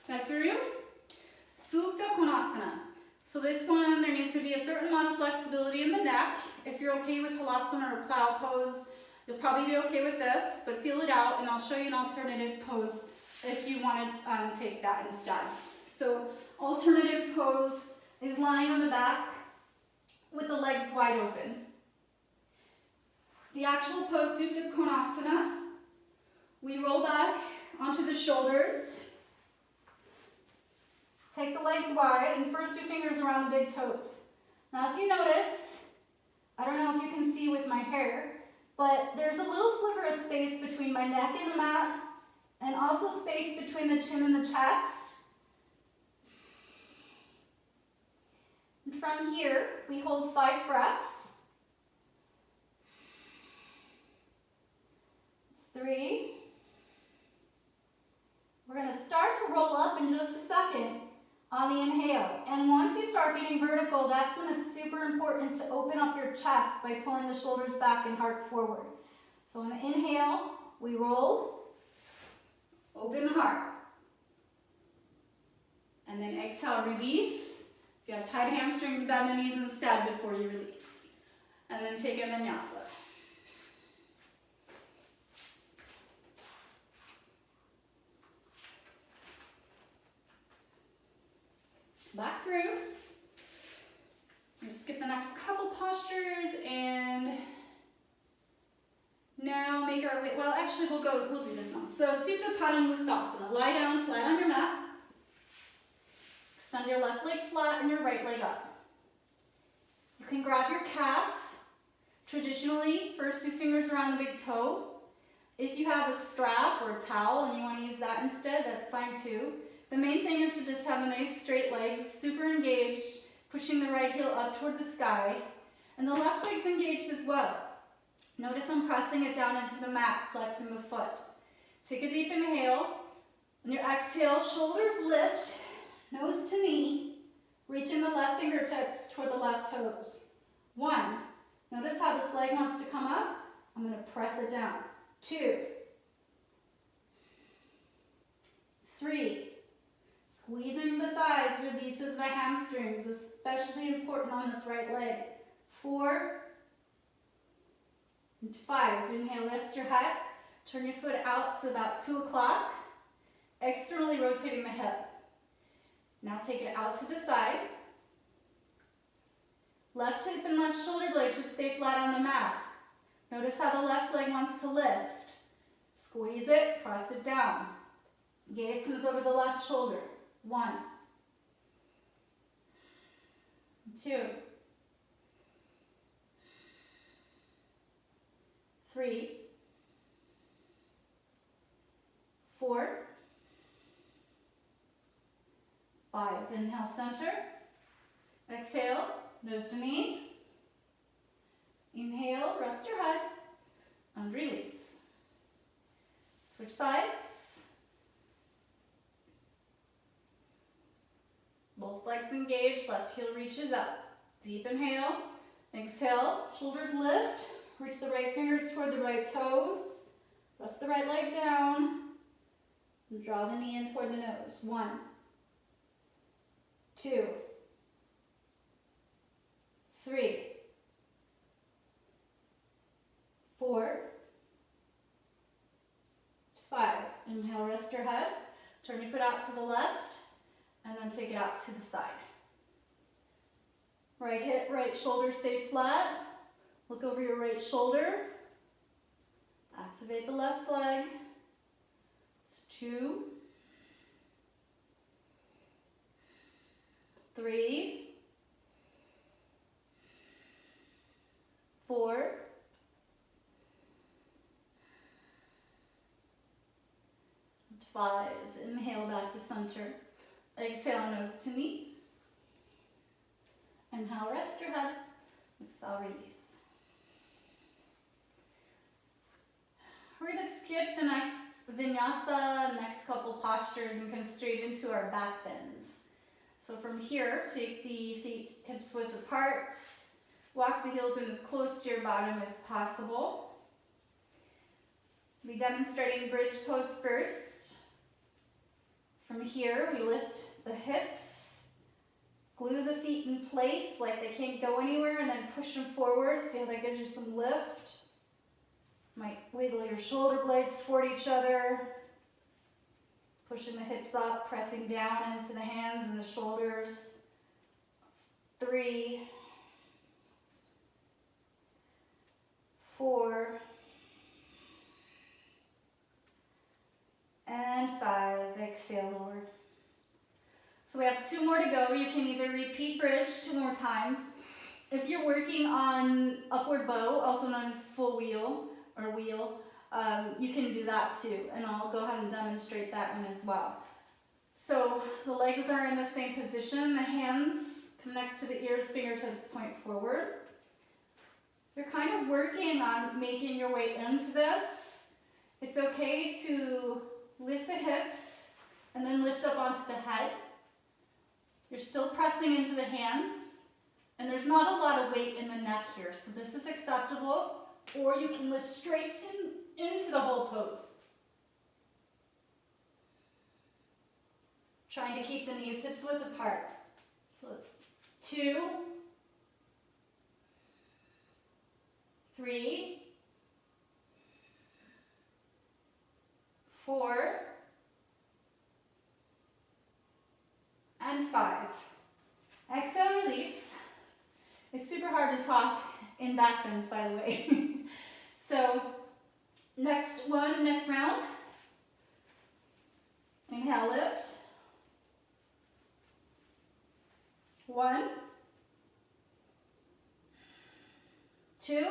Back through. Supta Konasana. So this one, there needs to be a certain amount of flexibility in the neck. If you're okay with halasana or plow pose, you'll probably be okay with this, but feel it out, and I'll show you an alternative pose if you want to take that instead. So alternative pose is lying on the back with the legs wide open. The actual pose, Supta Konasana, We roll back onto the shoulders. Take the legs wide and first 2 fingers around the big toes. Now if you notice, I don't know if you can see with my hair, but there's a little sliver of space between my neck and the mat and also space between the chin and the chest. And from here, we hold 5 breaths. It's 3. We're going to start to roll up in just a second on the inhale. And once you start getting vertical, that's when it's super important to open up your chest by pulling the shoulders back and heart forward. So on the inhale, we roll, open the heart. And then exhale, release. If you have tight hamstrings, bend the knees instead before you release. And then take a vinyasa. Back through. I'm going to skip the next couple postures and now make our way, well actually we'll do this one. So Supta Padangusthasana, lie down flat on your mat. Extend your left leg flat and your right leg up. You can grab your calf. Traditionally, first 2 fingers around the big toe. If you have a strap or a towel and you want to use that instead, that's fine too. The main thing is to just have a nice straight leg, super engaged, pushing the right heel up toward the sky, and the left leg's engaged as well. Notice I'm pressing it down into the mat, flexing the foot. Take a deep inhale. On your exhale, shoulders lift, nose to knee, reaching the left fingertips toward the left toes. 1. Notice how this leg wants to come up. I'm going to press it down. 2. 3. Squeezing the thighs releases the hamstrings, especially important on this right leg. 4 and 5. Inhale, rest your head. Turn your foot out to about 2 o'clock, externally rotating the hip. Now take it out to the side. Left hip and left shoulder blade should stay flat on the mat. Notice how the left leg wants to lift. Squeeze it, press it down. Gaze comes over the left shoulder. 1, 2, 3, 4, 5. Inhale, center. Exhale, nose to knee. Inhale, rest your head, and release. Switch sides. Both legs engaged, left heel reaches up. Deep inhale, exhale, shoulders lift, reach the right fingers toward the right toes, press the right leg down, and draw the knee in toward the nose. 1, 2, 3, 4, 5. Inhale, rest your head, turn your foot out to the left, and then take it out to the side. Right hip, right shoulder stay flat. Look over your right shoulder. Activate the left leg. It's 2, 3, 4, 5. Inhale back to center. Exhale, nose to knee. Inhale, rest your head. Exhale, release. We're going to skip the next vinyasa, next couple postures, and come straight into our back bends. So from here, take the feet hips width apart. Walk the heels in as close to your bottom as possible. We'll be demonstrating bridge pose first. From here, we lift the hips, glue the feet in place like they can't go anywhere, and then push them forward. See how that gives you some lift? Might wiggle your shoulder blades toward each other. Pushing the hips up, pressing down into the hands and the shoulders. 3, 4, exhale, lower. So we have 2 more to go. You can either repeat bridge 2 more times. If you're working on upward bow, also known as full wheel or wheel, you can do that too. And I'll go ahead and demonstrate that one as well. So the legs are in the same position. The hands come next to the ears, fingertips point forward. You're kind of working on making your way into this. It's okay to lift the hips and then lift up onto the head. You're still pressing into the hands, and there's not a lot of weight in the neck here, so this is acceptable, or you can lift straight into the whole pose. Trying to keep the knees hips width apart. So it's 2, 3, 4, and 5. Exhale, release. It's super hard to talk in back bends, by the way. So next round. Inhale, lift. 1, 2,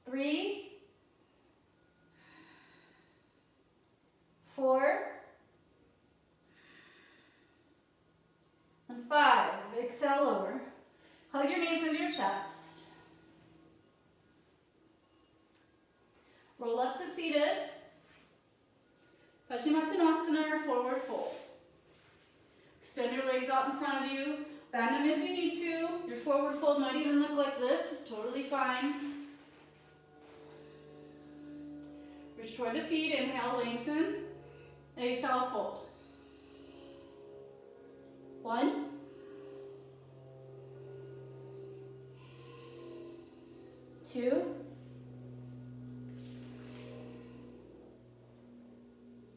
3, 4, and 5. Exhale, lower. Hug your knees into your chest. Roll up to seated. Paschimottanasana or forward fold. Extend your legs out in front of you. Bend them if you need to. Your forward fold might even look like this. It's totally fine. Reach toward the feet. Inhale, lengthen. Exhale, fold. 1, 2,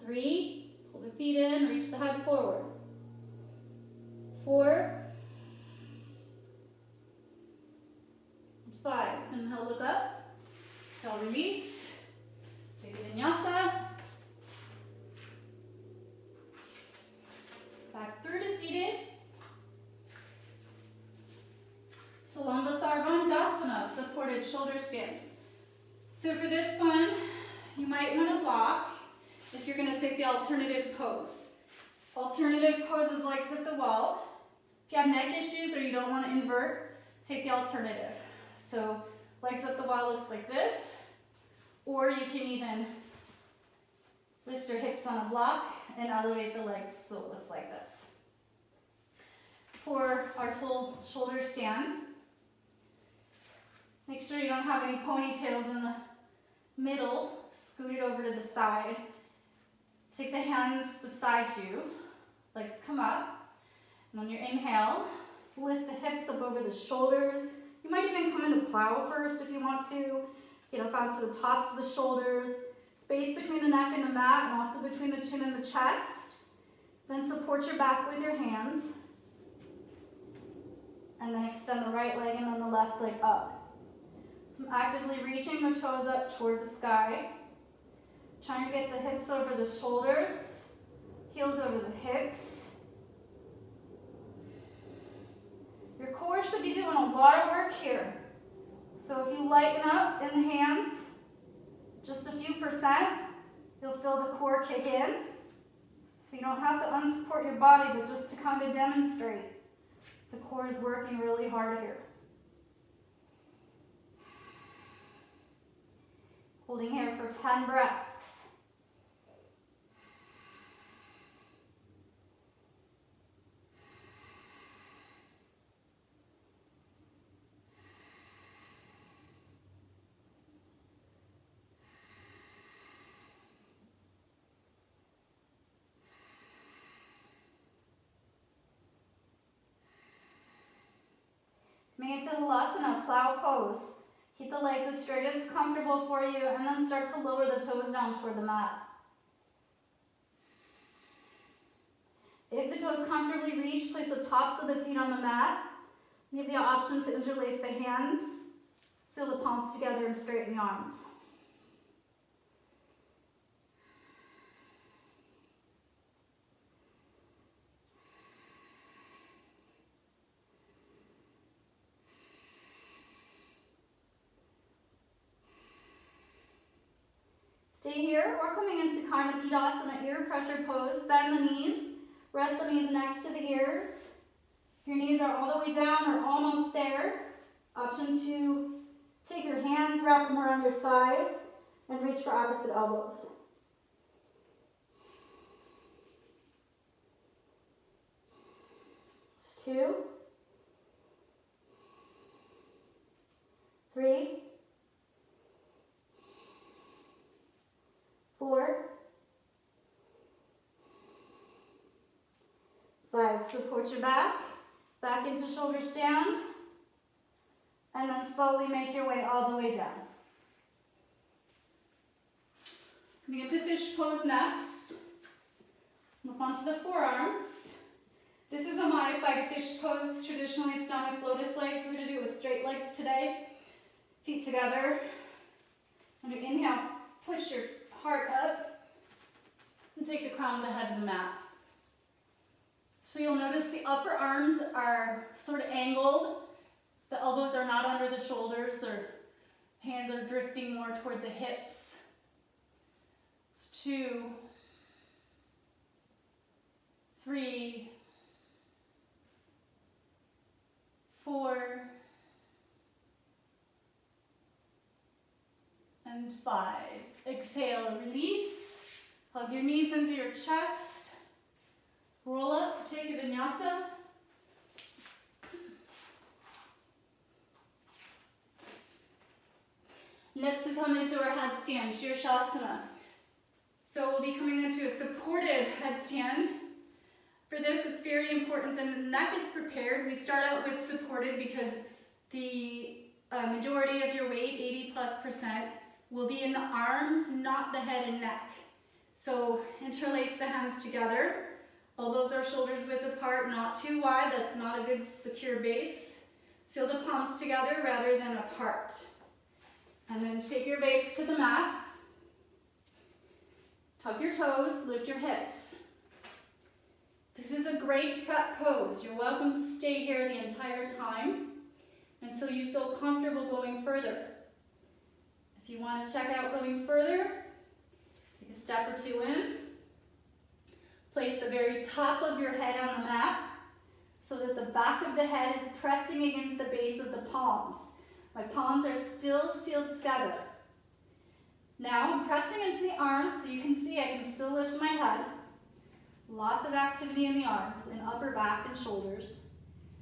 3, pull the feet in, reach the head forward. 4, 5. Inhale, look up. Exhale, release. Take a vinyasa. Back through to seated. Salambasaravandasana, supported shoulder stand. So for this one, you might want to block if you're going to take the alternative pose. Alternative pose is legs at the wall. If you have neck issues or you don't want to invert, take the alternative. So legs at the wall looks like this, or you can even lift your hips on a block and elevate the legs so it looks like this. For our full shoulder stand, make sure you don't have any ponytails in the middle. Scoot it over to the side. Take the hands beside you. Legs come up. And on your inhale, lift the hips up over the shoulders. You might even come into plow first if you want to. Get up onto the tops of the shoulders. Space between the neck and the mat, and also between the chin and the chest. Then support your back with your hands. And then extend the right leg and then the left leg up. So I'm actively reaching the toes up toward the sky. Trying to get the hips over the shoulders, heels over the hips. Your core should be doing a lot of work here. So if you lighten up in the hands, just a few %, you'll feel the core kick in. So you don't have to unsupport your body, but just to kind of demonstrate. The core is working really hard here. Holding here for 10 breaths. Make it to Halasana, plow pose. Keep the legs as straight as comfortable for you, and then start to lower the toes down toward the mat. If the toes comfortably reach, place the tops of the feet on the mat. You have the option to interlace the hands, seal the palms together, and straighten the arms. or coming into Karnapidasana, ear pressure pose. Bend the knees, rest the knees next to the ears. Your knees are all the way down or almost there. Option to take your hands, wrap them around your thighs, and reach for opposite elbows. Two, 3, 4, 5. Support your back into shoulder stand, and then slowly make your way all the way down. Coming into fish pose next. Move onto the forearms. This is a modified fish pose. Traditionally it's done with lotus legs. We're going to do it with straight legs today. Feet together. On your inhale, push your heart up and take the crown of the head to the mat. So you'll notice the upper arms are sort of angled. The elbows are not under the shoulders. Their hands are drifting more toward the hips. It's 2, 3, 4, and 5. Exhale, release. Hug your knees into your chest. Roll up, take a vinyasa. Let's come into our headstand, Shirshasana. So we'll be coming into a supported headstand. For this, it's very important that the neck is prepared. We start out with supported because the majority of your weight, 80+%, will be in the arms, not the head and neck. So interlace the hands together. Elbows or shoulders width apart, not too wide. That's not a good secure base. Seal the palms together rather than apart. And then take your base to the mat. Tuck your toes, lift your hips. This is a great prep pose. You're welcome to stay here the entire time until you feel comfortable going further. If you want to check out going further, take a step or two in. Place the very top of your head on the mat so that the back of the head is pressing against the base of the palms. My palms are still sealed together. Now I'm pressing into the arms so you can see I can still lift my head. Lots of activity in the arms and upper back and shoulders.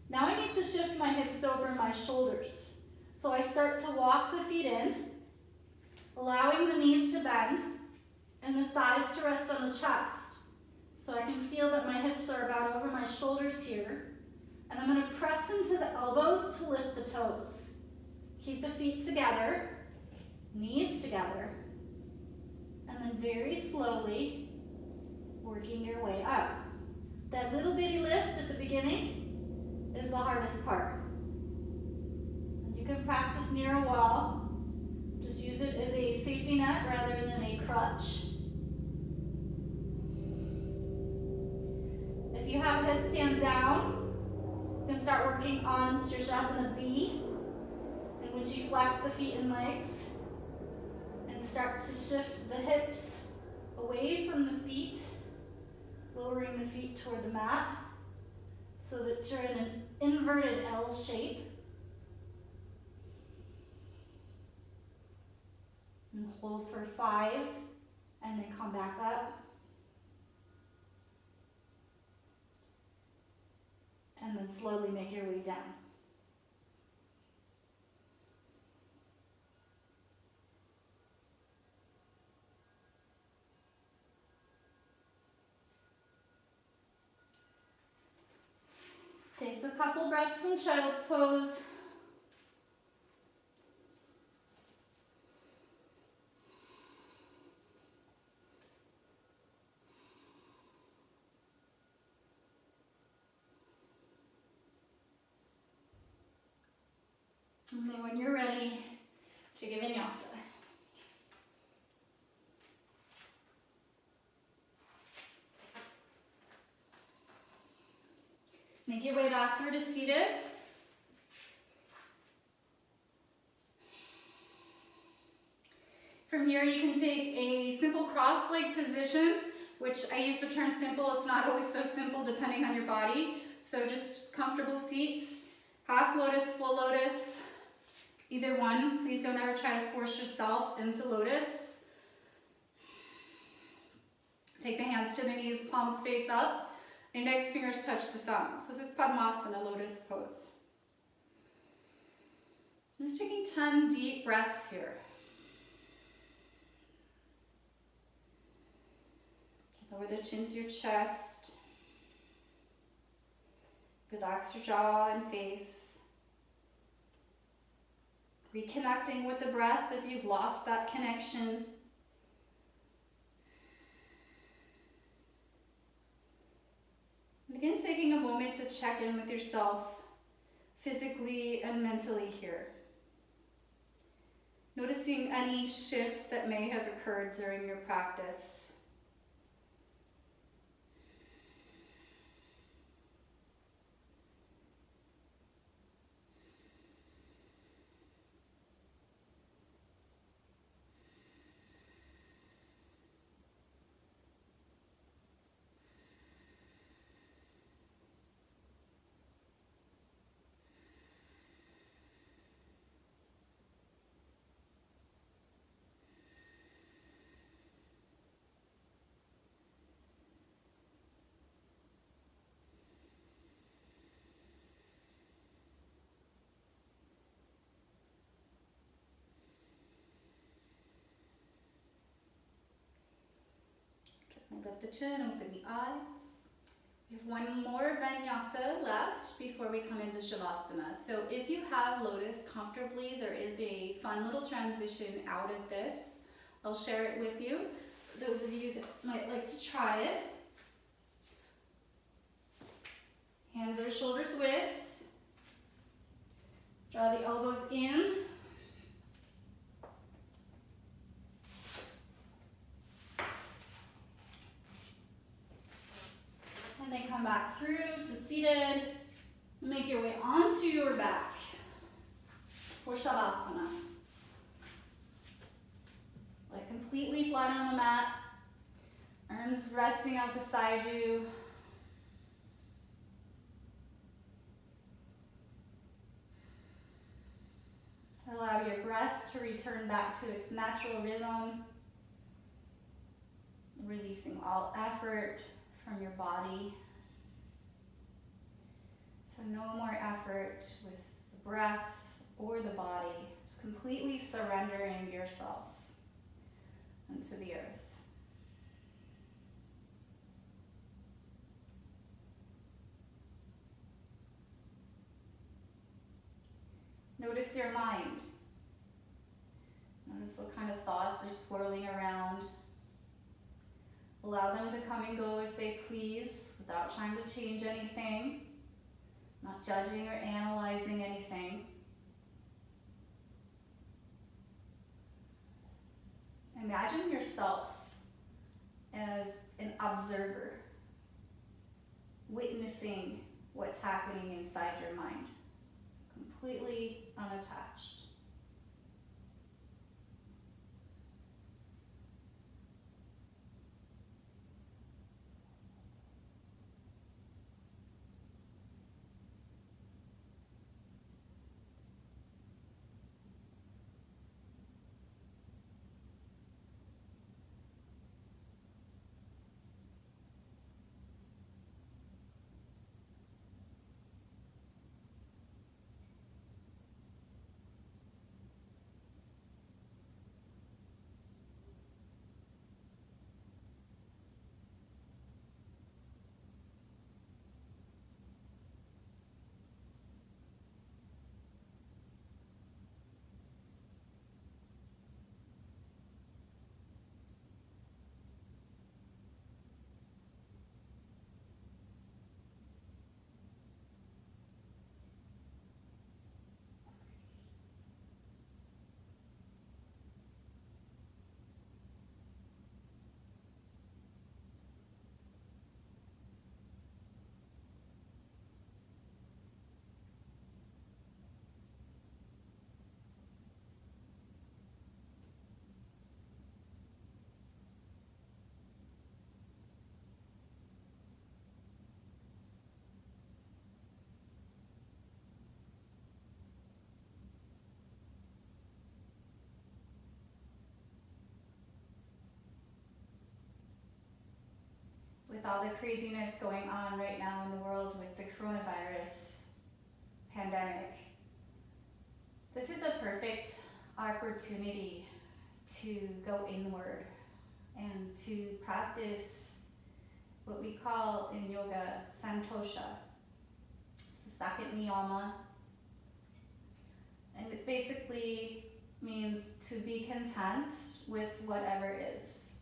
Now I need to shift my hips over my shoulders. So I start to walk the feet in, allowing the knees to bend and the thighs to rest on the chest. So I can feel that my hips are about over my shoulders here. And I'm going to press into the elbows to lift the toes. Keep the feet together, knees together, and then very slowly working your way up. That little bitty lift at the beginning is the hardest part. And you can practice near a wall. Just use it as a safety net rather than a crutch. If you have headstand down, you can start working on Shirshasana B. And once you flex the feet and legs, and start to shift the hips away from the feet, lowering the feet toward the mat, so that you're in an inverted L shape. And hold for 5, and then come back up. And then slowly make your way down. Take a couple breaths in child's pose. And then when you're ready, to give vinyasa. Make your way back through to seated. From here, you can take a simple cross-leg position, which I use the term simple. It's not always so simple depending on your body. So just comfortable seats, half lotus, full lotus, either one. Please don't ever try to force yourself into lotus. Take the hands to the knees, palms face up. Index fingers touch the thumbs. This is Padmasana, lotus pose. I'm just taking 10 deep breaths here. Lower the chin to your chest. Relax your jaw and face. Reconnecting with the breath if you've lost that connection. Begin taking a moment to check in with yourself physically and mentally here. Noticing any shifts that may have occurred during your practice. Lift the chin, open the eyes. We have one more vinyasa left before we come into Shavasana. So if you have lotus comfortably, there is a fun little transition out of this. I'll share it with you. For those of you that might like to try it. Hands are shoulders width. Draw the elbows in. And then come back through to seated. Make your way onto your back for Shavasana. Lie completely flat on the mat. Arms resting out beside you. Allow your breath to return back to its natural rhythm. Releasing all effort from your body. So no more effort with the breath or the body. Just completely surrendering yourself into the earth. Notice your mind. Notice what kind of thoughts are swirling around. Allow them to come and go as they please without trying to change anything, not judging or analyzing anything. Imagine yourself as an observer, witnessing what's happening inside your mind, completely unattached. with all the craziness going on right now in the world with the coronavirus pandemic, this is a perfect opportunity to go inward and to practice what we call in yoga santosha. It's the second niyama, and it basically means to be content with whatever is,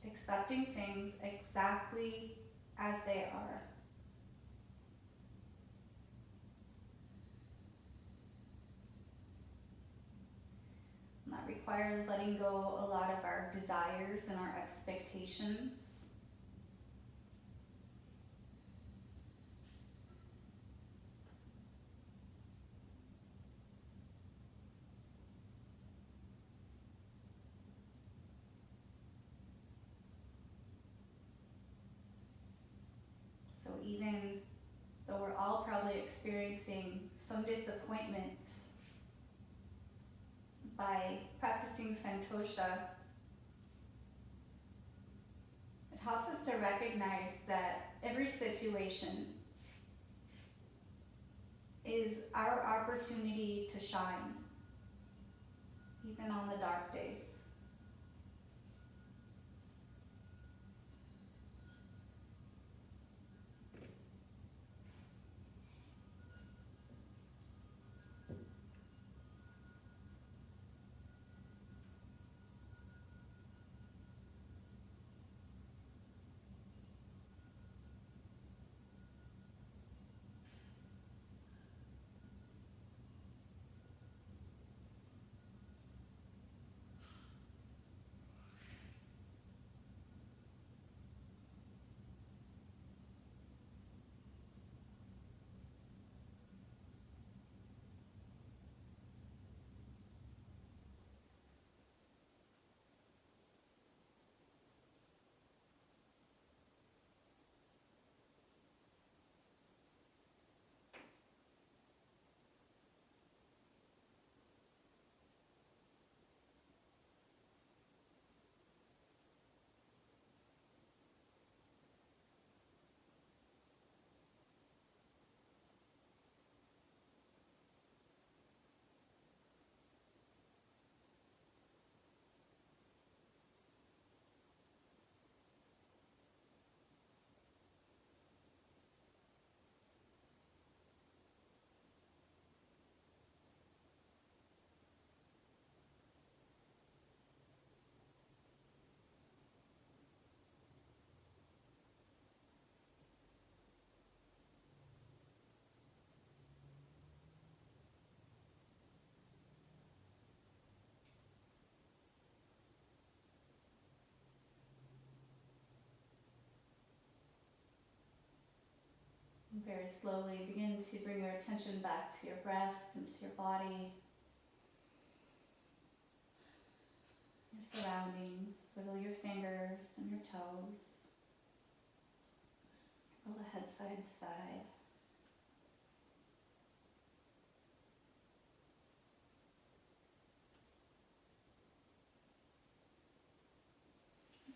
accepting things exactly as they are. And that requires letting go a lot of our desires and our expectations. So even though we're all probably experiencing some disappointments, by practicing santosha, it helps us to recognize that every situation is our opportunity to shine, even on the dark days. And very slowly begin to bring your attention back to your breath and to your body, your surroundings. Wiggle your fingers and your toes. Roll the head side to side.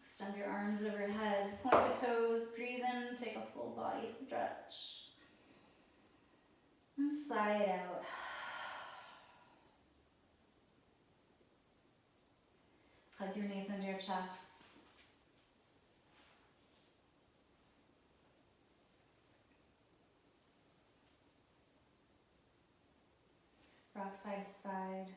Extend your arms overhead, point the toes, breathe in, take a full body stretch. And sigh it out. Hug your knees into your chest. Rock side to side.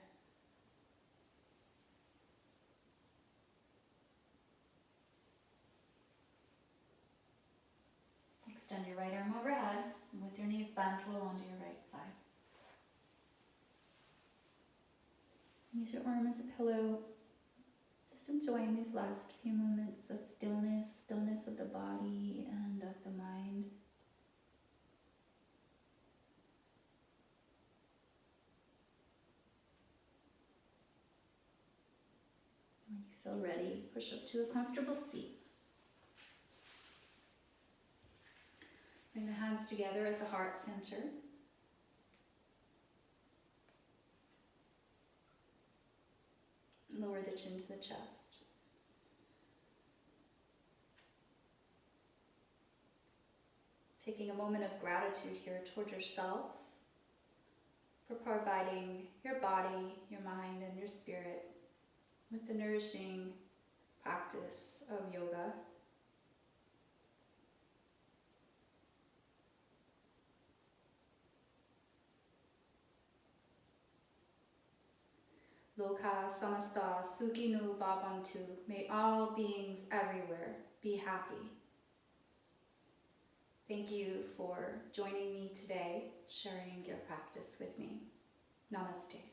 Extend your right arm overhead, and with your knees bent, roll onto your right side. Use your arm as a pillow. Just enjoying these last few moments of stillness of the body and of the mind. When you feel ready, push up to a comfortable seat. Bring the hands together at the heart center. Lower the chin to the chest. taking a moment of gratitude here toward yourself for providing your body, your mind, and your spirit with the nourishing practice of yoga. Loka samasta sukhinu bhavantu. May all beings everywhere be happy. Thank you for joining me today, sharing your practice with me. Namaste.